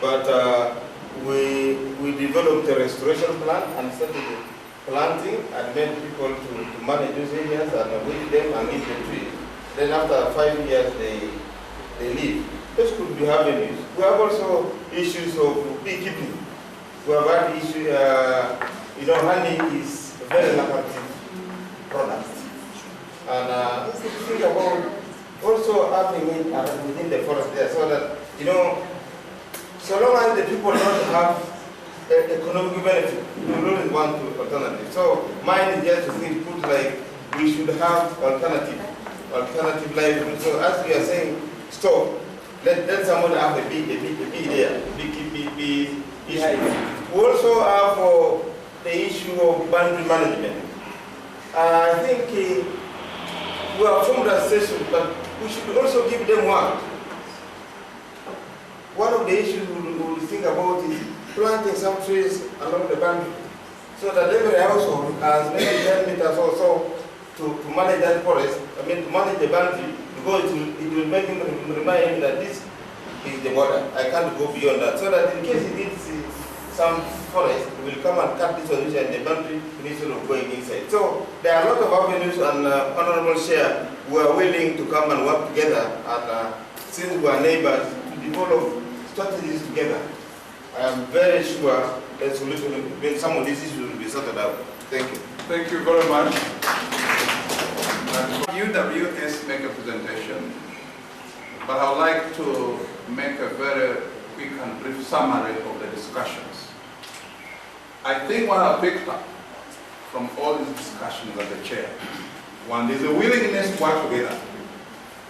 But we developed a restoration plan and started planting and made people to manage those areas and weed them and leave the trees. Then after 5 years, they leave. Those could be avenues. We have also issues of beekeeping. We have had issue, honey is a very lucrative product. And think about also having it within the forest there, so that, so long as the people don't have economic benefit, we always want to alternative. So mine is just to think, put like, we should have alternative livelihood. So as we are saying, stop, let someone have a bee there, bee hive. We also have the issue of boundary management. I think we have formed a session, but we should also give them work. One of the issues we will think about is planting some trees along the boundary, so that every household has maybe 10 meters or so to manage that forest, to manage the boundary, because it will make him remind him that this is the border. I can't go beyond that. So that in case he needs some forest, he will come and cut this one and the boundary instead of going inside. So there are a lot of avenues, and Honorable Chair, we are willing to come and work together, and since we are neighbors, to develop strategies together. I am very sure that solution, when some of these issues will be sorted out. Thank you. Thank you very much. UWS make a presentation, but I would like to make a very quick and brief summary of the discussions. I think what I picked up from all these discussions at the chair, one, there's a willingness to work together,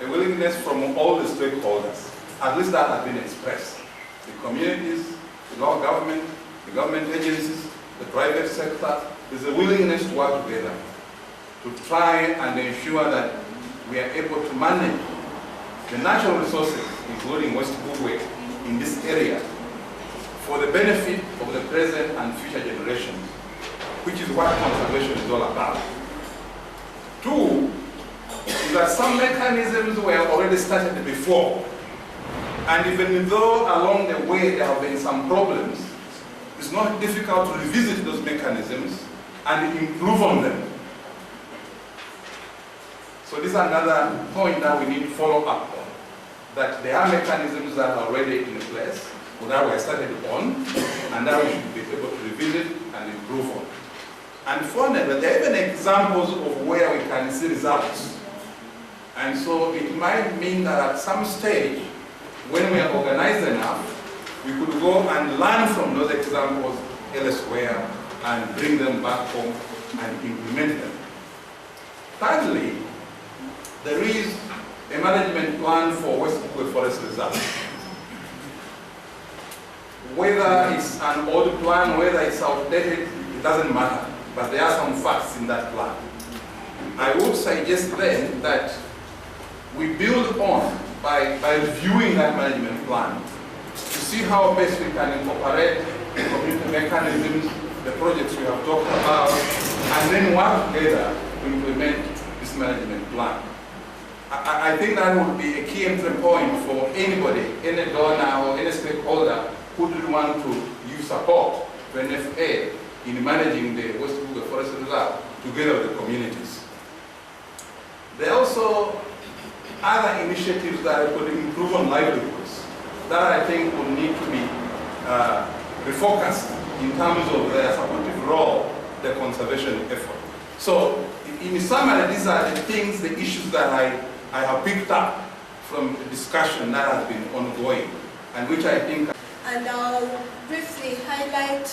a willingness from all the stakeholders, at least that has been expressed. The communities, the local government, the government agencies, the private sector, there's a willingness to work together to try and ensure that we are able to manage the natural resources, including West Bugwe, in this area for the benefit of the present and future generations, which is what conservation is all about. Two, is that some mechanisms were already started before, and even though along the way there have been some problems, it's not difficult to revisit those mechanisms and improve on them. So this is another point that we need to follow up on, that there are mechanisms that are already in place, or that were started on, and that we should be able to revisit and improve on. And finally, there are even examples of where we can see results. And so it might mean that at some stage, when we are organized enough, we could go and learn from those examples elsewhere and bring them back home and implement them. Thirdly, there is a management plan for West Bugwe Forest Reserve. Whether it's an old plan, whether it's outdated, it doesn't matter. But there are some facts in that plan. I would suggest then that we build on by reviewing that management plan to see how best we can incorporate the community mechanisms, the projects we have talked about, and then work together to implement this management plan. I think that would be a key entry point for anybody, any donor or any stakeholder who would want to use support to NFA in managing the West Bugwe Forest Reserve together with the communities. There are also other initiatives that could improve on livelihoods that I think will need to be refocused in terms of their supportive role, the conservation effort. So, in summary, these are the things, the issues that I have picked up from the discussion that has been ongoing, and which I think. And I'll briefly highlight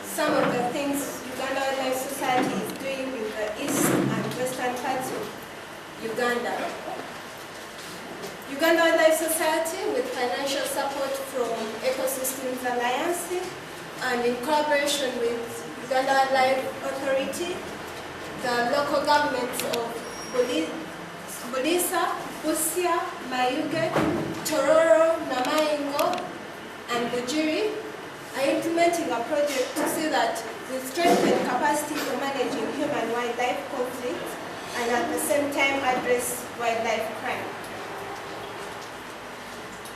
some of the things Uganda Wildlife Society is doing in the east and western parts of Uganda. Uganda Wildlife Society, with financial support from Ecosystems Alliance and in collaboration with Uganda Wildlife Authority, the local governments of Bulisa, Busia, Mayuge, Tororo, Namaingo, and Bujiri are implementing a project to see that we strengthen capacity for managing human-wildlife conflicts and at the same time address wildlife crime.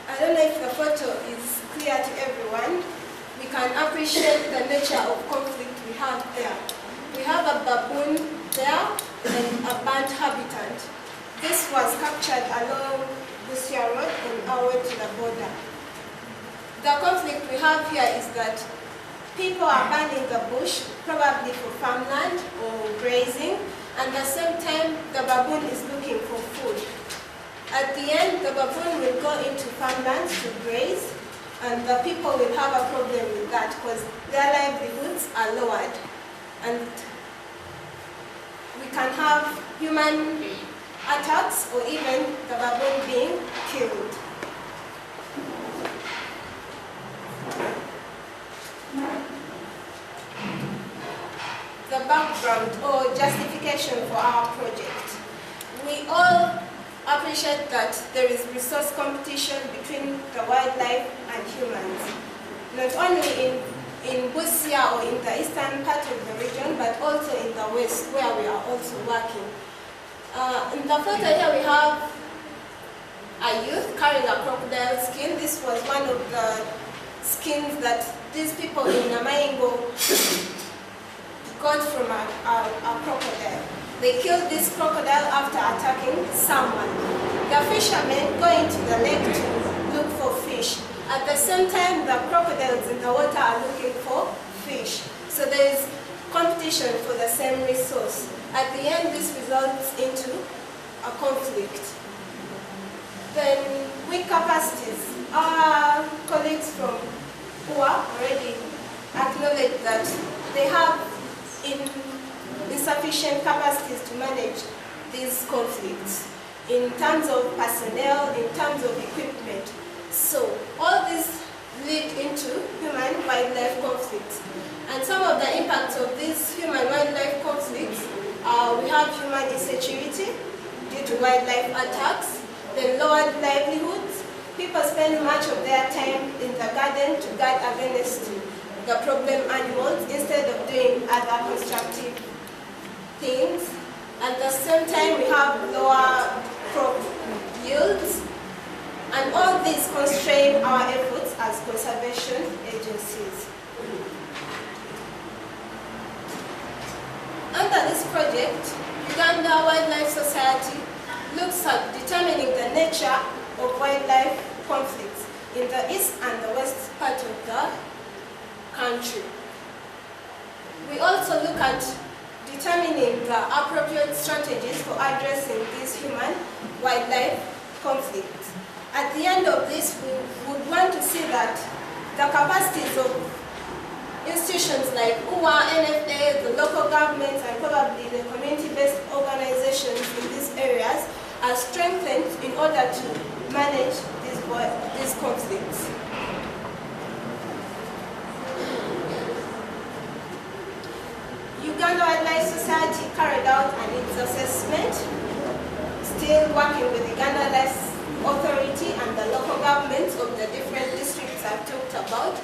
I don't know if the photo is clear to everyone. We can appreciate the nature of conflict we have there. We have a baboon there and a burnt habitat. This was captured along Busia Road on our way to the border. The conflict we have here is that people are burning the bush, probably for farmland or grazing, and at the same time the baboon is looking for food. At the end, the baboon will go into farmlands to graze, and the people will have a problem with that because their livelihoods are lowered. And we can have human attacks or even the baboon being killed. The background or justification for our project. We all appreciate that there is resource competition between the wildlife and humans, not only in Busia or in the eastern part of the region, but also in the west where we are also working. In the photo here we have a youth carrying a crocodile skin. This was one of the skins that these people in Namaingo got from a crocodile. They killed this crocodile after attacking someone. The fishermen go into the lake to look for fish. At the same time, the crocodiles in the water are looking for fish. So there is competition for the same resource. At the end, this results into a conflict. Then, weak capacities. Our colleagues from UA already acknowledge that they have insufficient capacities to manage these conflicts in terms of personnel, in terms of equipment. So all these lead into human-wildlife conflicts. And some of the impacts of these human-wildlife conflicts we have human insecurity due to wildlife attacks, then lowered livelihoods. People spend much of their time in the garden to guard against the problem animals instead of doing other constructive things. At the same time, we have lower crop yields, and all these constrain our efforts as conservation agencies. Under this project, Uganda Wildlife Society looks at determining the nature of wildlife conflicts in the east and the west part of the country. We also look at determining the appropriate strategies for addressing these human-wildlife conflicts. At the end of this, we would want to see that the capacities of institutions like UWA, NFA, the local governments, and probably the community-based organizations in these areas are strengthened in order to manage these conflicts. Uganda Wildlife Society carried out an needs assessment, still working with Uganda Wildlife Authority and the local governments of the different districts I've talked about,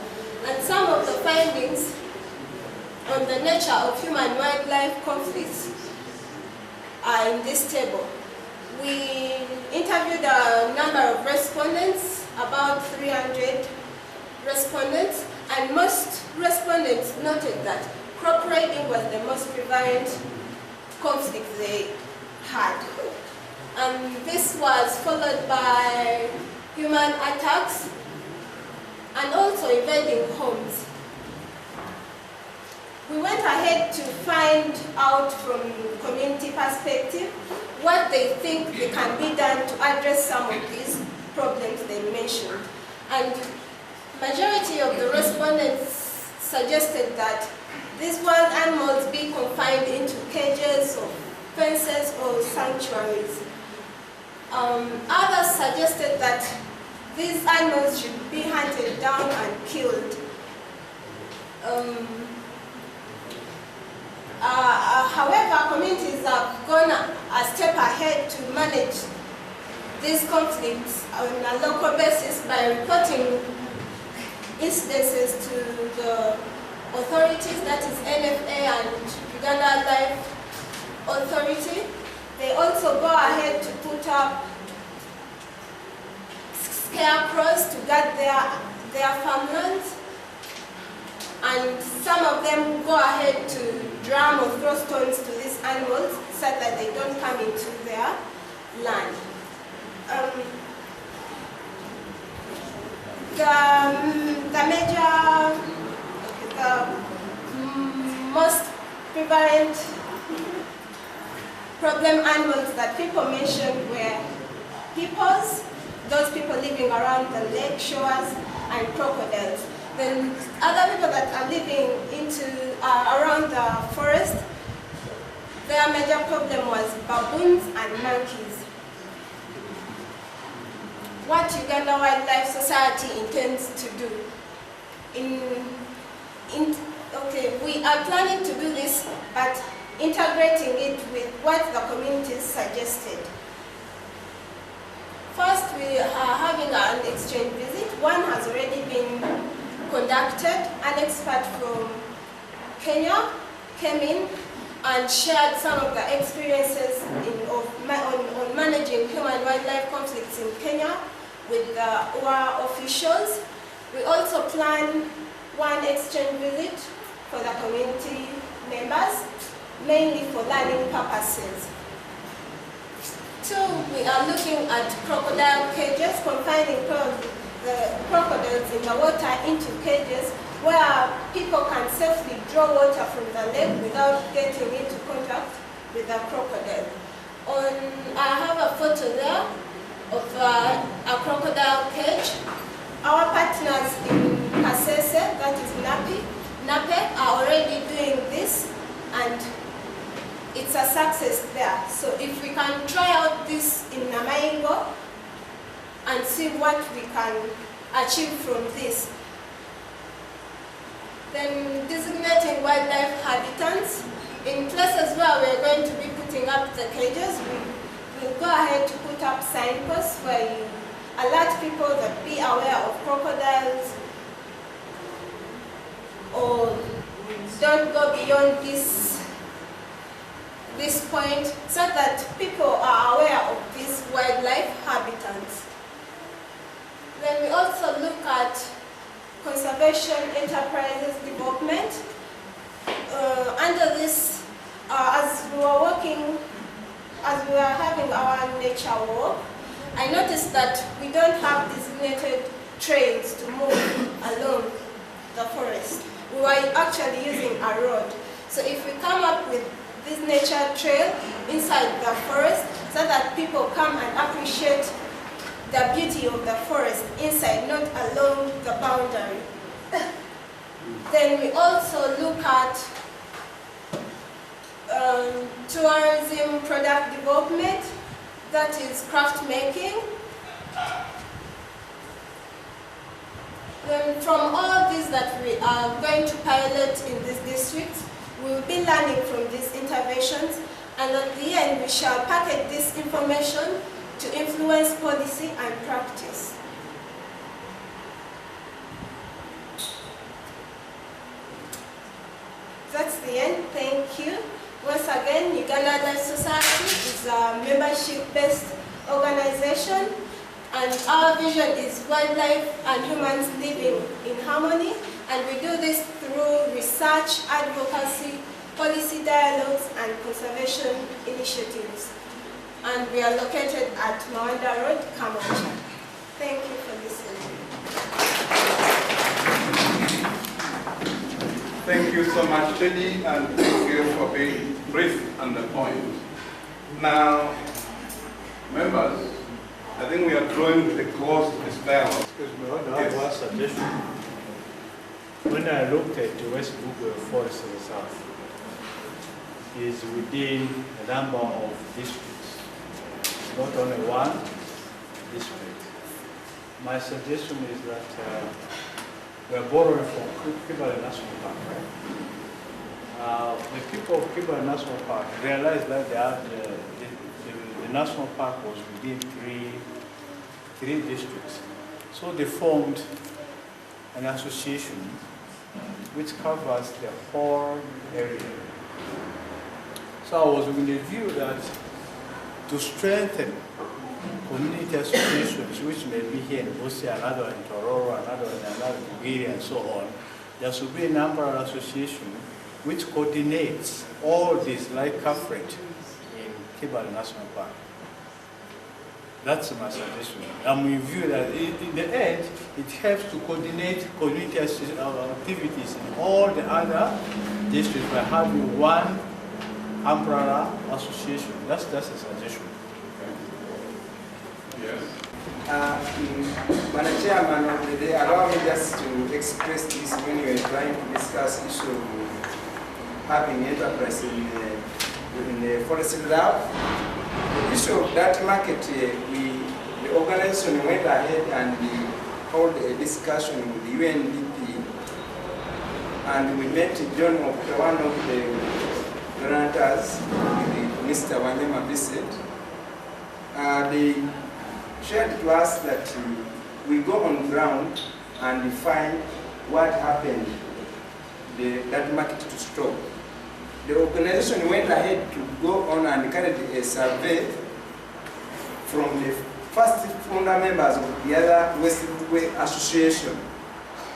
and some of the findings on the nature of human-wildlife conflicts are in this table. We interviewed a number of respondents, about 300 respondents, and most respondents noted that crop raiding was the most prevalent conflict they had. And this was followed by human attacks and also invading homes. We went ahead to find out from community perspective what they think can be done to address some of these problems they mentioned. And majority of the respondents suggested that these wild animals be confined into cages or fences or sanctuaries. Others suggested that these animals should be hunted down and killed. However, communities have gone a step ahead to manage these conflicts on a local basis by reporting incidences to the authorities, that is NFA and Uganda Wildlife Authority. They also go ahead to put up scarecrows to guard their farmlands, and some of them go ahead to drum or throw stones to these animals so that they don't come into their land. The most prevalent problem animals that people mentioned were hippos, those people living around the lake shores, and crocodiles. Then other people that are living around the forest, their major problem was baboons and monkeys. What Uganda Wildlife Society intends to do. We are planning to do this, but integrating it with what the communities suggested. First, we are having an exchange visit. One has already been conducted. An expert from Kenya came in and shared some of the experiences on managing human-wildlife conflicts in Kenya with the UWA officials. We also plan one exchange visit for the community members, mainly for learning purposes. Two, we are looking at crocodile cages, confining the crocodiles in the water into cages where people can safely draw water from the lake without getting into contact with the crocodile. I have a photo there of a crocodile cage. Our partners in Kasese, that is Napi, NAPEC are already doing this, and it's a success there. So if we can try out this in Namaingo and see what we can achieve from this. Then designating wildlife habitats. In places where we're going to be putting up the cages, we will go ahead to put up signposts where you alert people that be aware of crocodiles, or don't go beyond this point, so that people are aware of these wildlife habitats. Then we also look at conservation enterprises development. Under this, as we were having our nature walk, I noticed that we don't have designated trails to move along the forest. We were actually using a road. So if we come up with this nature trail inside the forest, so that people come and appreciate the beauty of the forest inside, not along the boundary. Then we also look at tourism product development, that is craft making. Then from all these that we are going to pilot in this district, we will be learning from these interventions, and at the end we shall package this information to influence policy and practice. That's the end. Thank you. Once again, Uganda Life Society is a membership-based organization, and our vision is wildlife and humans living in harmony, and we do this through research, advocacy, policy dialogues, and conservation initiatives. And we are located at Mawanda Road, Kamocha. Thank you for listening. Thank you so much, Teddy, and thank you for being brief and the point. Now, members, I think we are drawing to the close of this dialogue. Excuse me, I have one suggestion. When I looked at the West Bugwe Forest Reserve, it is within a number of districts, not only one district. My suggestion is that we are borrowing from Kibale National Park, right? The people of Kibale National Park realized that the national park was within three districts. So they formed an association which covers the whole area. So I was with the view that to strengthen community associations, which may be here in Busia, another in Tororo, another in another Bugiri, and so on, there should be a number of associations which coordinates all this, like CAFRET in Kibale National Park. That's my suggestion. And we view that in the end, it helps to coordinate community activities in all the other districts by having one umbrella association. That's a suggestion. Yes. Madam Chairman of the day, allow me just to express this when we are trying to discuss issue of having enterprise in the forest reserve. The issue of that market, the organization went ahead and held a discussion with the UNDP, and we met John Okuta, one of the grantors, with Mr. Wanyama Vincent. They shared to us that we go on ground and find what happened, that market to stop. The organization went ahead to go on and carried a survey from the first founder members of the other West Bugwe Association.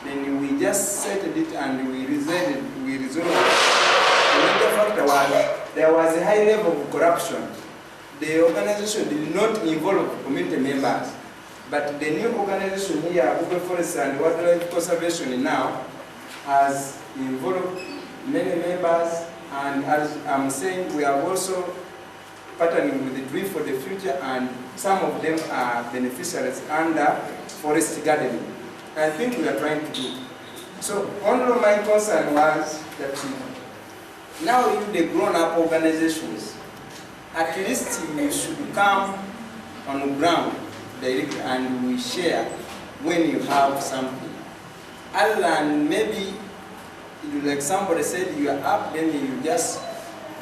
Then we just settled it and we resolved it. The major factor was there was a high level of corruption. The organization did not involve community members, but the new organization here, Bugwe Forest and Wildlife Conservation now, has involved many members, and as I'm saying, we are also partnering with the Dream for the Future, and some of them are beneficiaries under forest gardening. I think we are trying to do. So one of my concern was that now you the grown-up organizations, at least you should come on the ground directly and we share when you have something. Other than maybe, like somebody said, you are up, then you just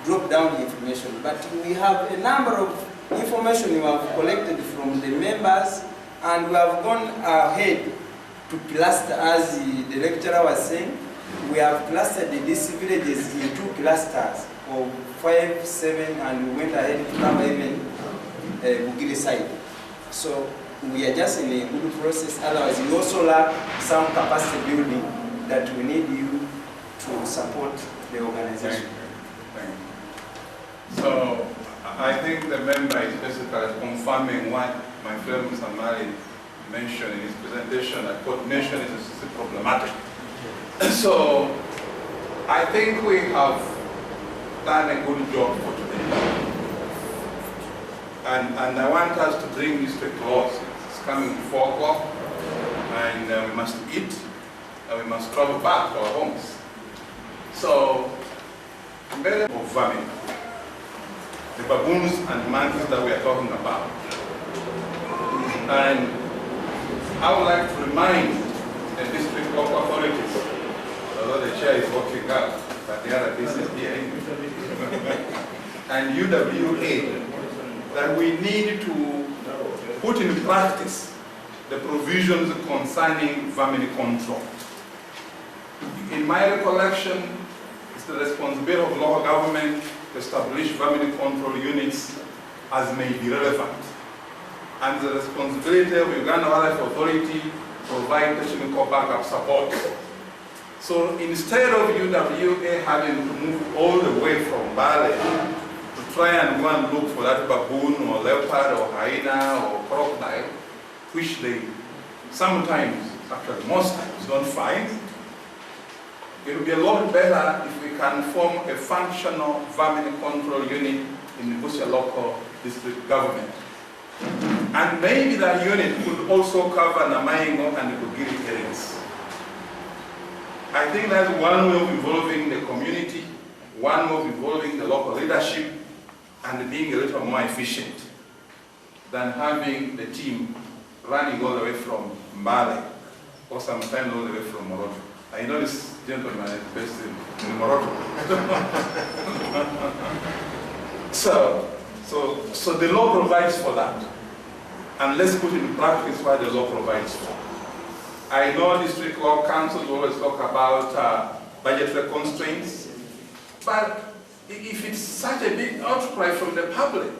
drop down the information. But we have a number of information we have collected from the members, and we have gone ahead to cluster, as the lecturer was saying. We have clustered these villages in 2 clusters of 5, 7, and we went ahead to cover even Bugiri side. So we are just in a good process. Otherwise, we also lack some capacity building that we need you to support the organization. Thank you. So I think the member is basically confirming what my friend Mr. Mali mentioned in his presentation, that coordination is problematic. So I think we have done a good job for today. And I want us to bring this to a close. It's coming 4 o'clock, and we must eat, and we must travel back to our homes. So, of vermin, the baboons and monkeys that we are talking about. And I would like to remind the district local authorities, although the chair is working out, but the other business here anyway, and UWA, that we need to put in practice the provisions concerning vermin control. In my recollection, it's the responsibility of local government to establish vermin control units as may be relevant, and the responsibility of Uganda Wildlife Authority to provide technical backup support. So instead of UWA having to move all the way from Bale to try and go and look for that baboon or leopard or hyena or crocodile, which they sometimes, actually most times, don't find, it would be a lot better if we can form a functional vermin control unit in the Busia local district government. And maybe that unit could also cover Namaingo and the Bugiri areas. I think that's one way of involving the community, one way of involving the local leadership, and being a little more efficient than having the team running all the way from Mbale, or sometimes all the way from Moroto. I know this gentleman is based in Moroto. So the law provides for that. And let's put in practice what the law provides for. I know district law councils always talk about budgetary constraints, but if it's such a big outcry from the public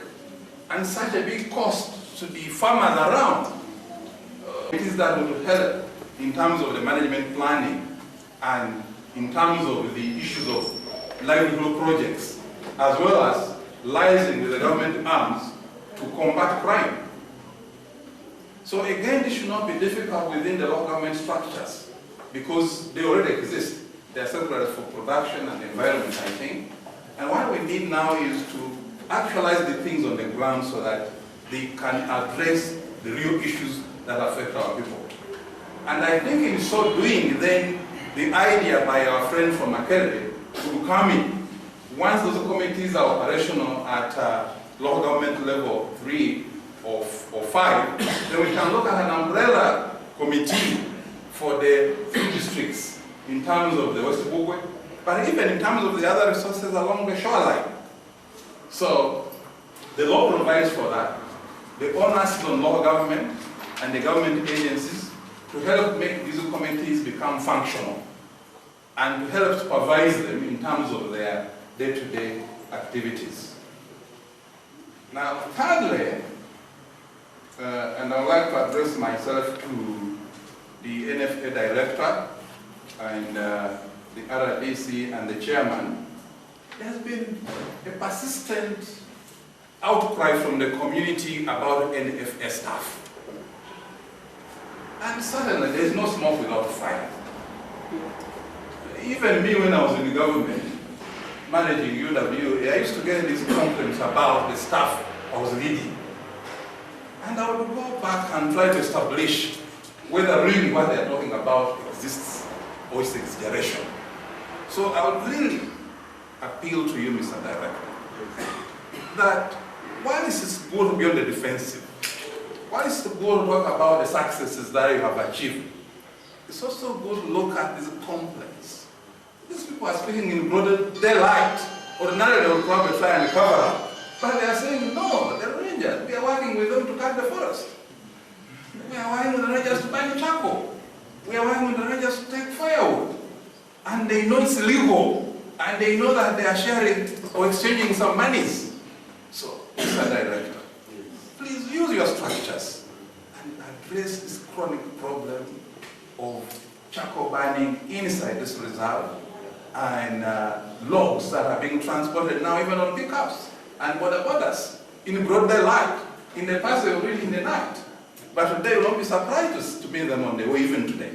and such a big cost to the farmers around, it is that would help in terms of the management planning and in terms of the issues of livelihood projects, as well as liaising with the government arms to combat crime. So again, this should not be difficult within the local government structures because they already exist. They are separate for production and environment, I think. And what we need now is to actualize the things on the ground so that they can address the real issues that affect our people. And I think in so doing, then the idea by our friend from Makerere will come in. Once those committees are operational at local government level 3 or 5, then we can look at an umbrella committee for the 3 districts in terms of the West Bugwe, but even in terms of the other resources along the shoreline. So the law provides for that. The onus is on local government and the government agencies to help make these committees become functional and to help supervise them in terms of their day-to-day activities. Now, thirdly, and I would like to address myself to the NFA director and the RDC and the chairman. There has been a persistent outcry from the community about NFA staff. And suddenly there is no smoke without fire. Even me, when I was in the government, managing UWA, I used to get these complaints about the staff I was leading. And I would go back and try to establish whether really what they're talking about exists or it's exaggeration. So I would really appeal to you, Mr. Director, that while it's good to be on the defensive, while it's good to talk about the successes that you have achieved, it's also good to look at these complaints. These people are speaking in broad daylight. Ordinarily, they would probably try and cover up. But they are saying, no, the rangers, we are working with them to cut the forest. We are working with the rangers to burn charcoal. We are working with the rangers to take firewood. And they know it's illegal. And they know that they are sharing or exchanging some monies. So, Mr. Director, please use your structures and address this chronic problem of charcoal burning inside this reserve and logs that are being transported now even on pickups and border borders in broad daylight. In the past they were really in the night, but today you will not be surprised to meet them on the way even today.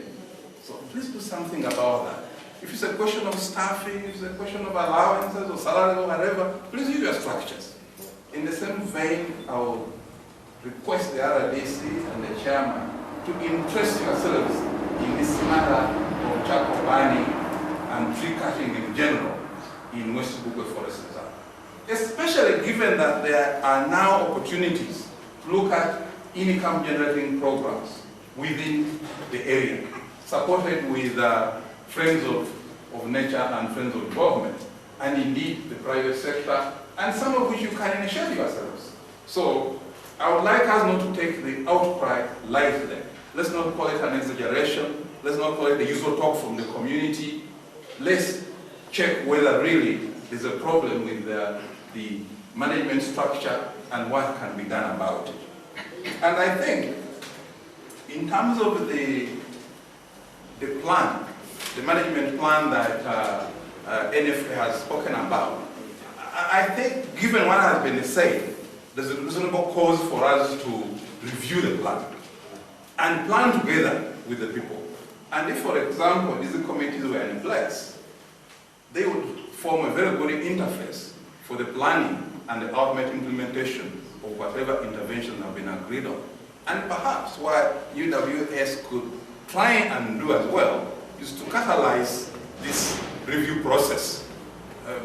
So please do something about that. If it's a question of staffing, if it's a question of allowances or salaries or whatever, please use your structures. In the same vein, I will request the RDC and the chairman to interest yourselves in this matter of charcoal burning and tree cutting in general in West Bugwe Forest Reserve. Especially given that there are now opportunities to look at income generating programs within the area, supported with Friends of Nature and Friends of Development, and indeed the private sector, and some of which you can initiate yourselves. So I would like us not to take the outcry lightly. Let's not call it an exaggeration. Let's not call it the usual talk from the community. Let's check whether really there's a problem with the management structure and what can be done about it. And I think in terms of the plan, the management plan that NFA has spoken about, I think given what has been said, there's a reasonable cause for us to review the plan and plan together with the people. And if, for example, these committees were in place, they would form a very good interface for the planning and the ultimate implementation of whatever interventions have been agreed on. And perhaps what UWS could try and do as well is to catalyze this review process.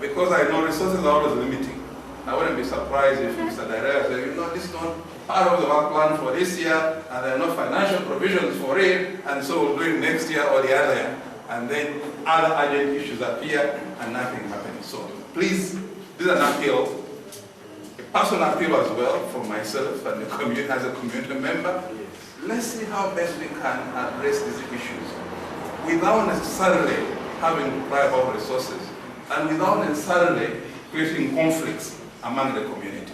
Because I know resources are always limiting. I wouldn't be surprised if Mr. Director said, you know, this is not part of the work plan for this year, and there are no financial provisions for it, and so we'll do it next year or the other year. And then other urgent issues appear, and nothing happens. So please, this is an appeal, a personal appeal as well from myself and the community as a community member. Let's see how best we can address these issues without necessarily having to cry about resources and without necessarily creating conflicts among the community.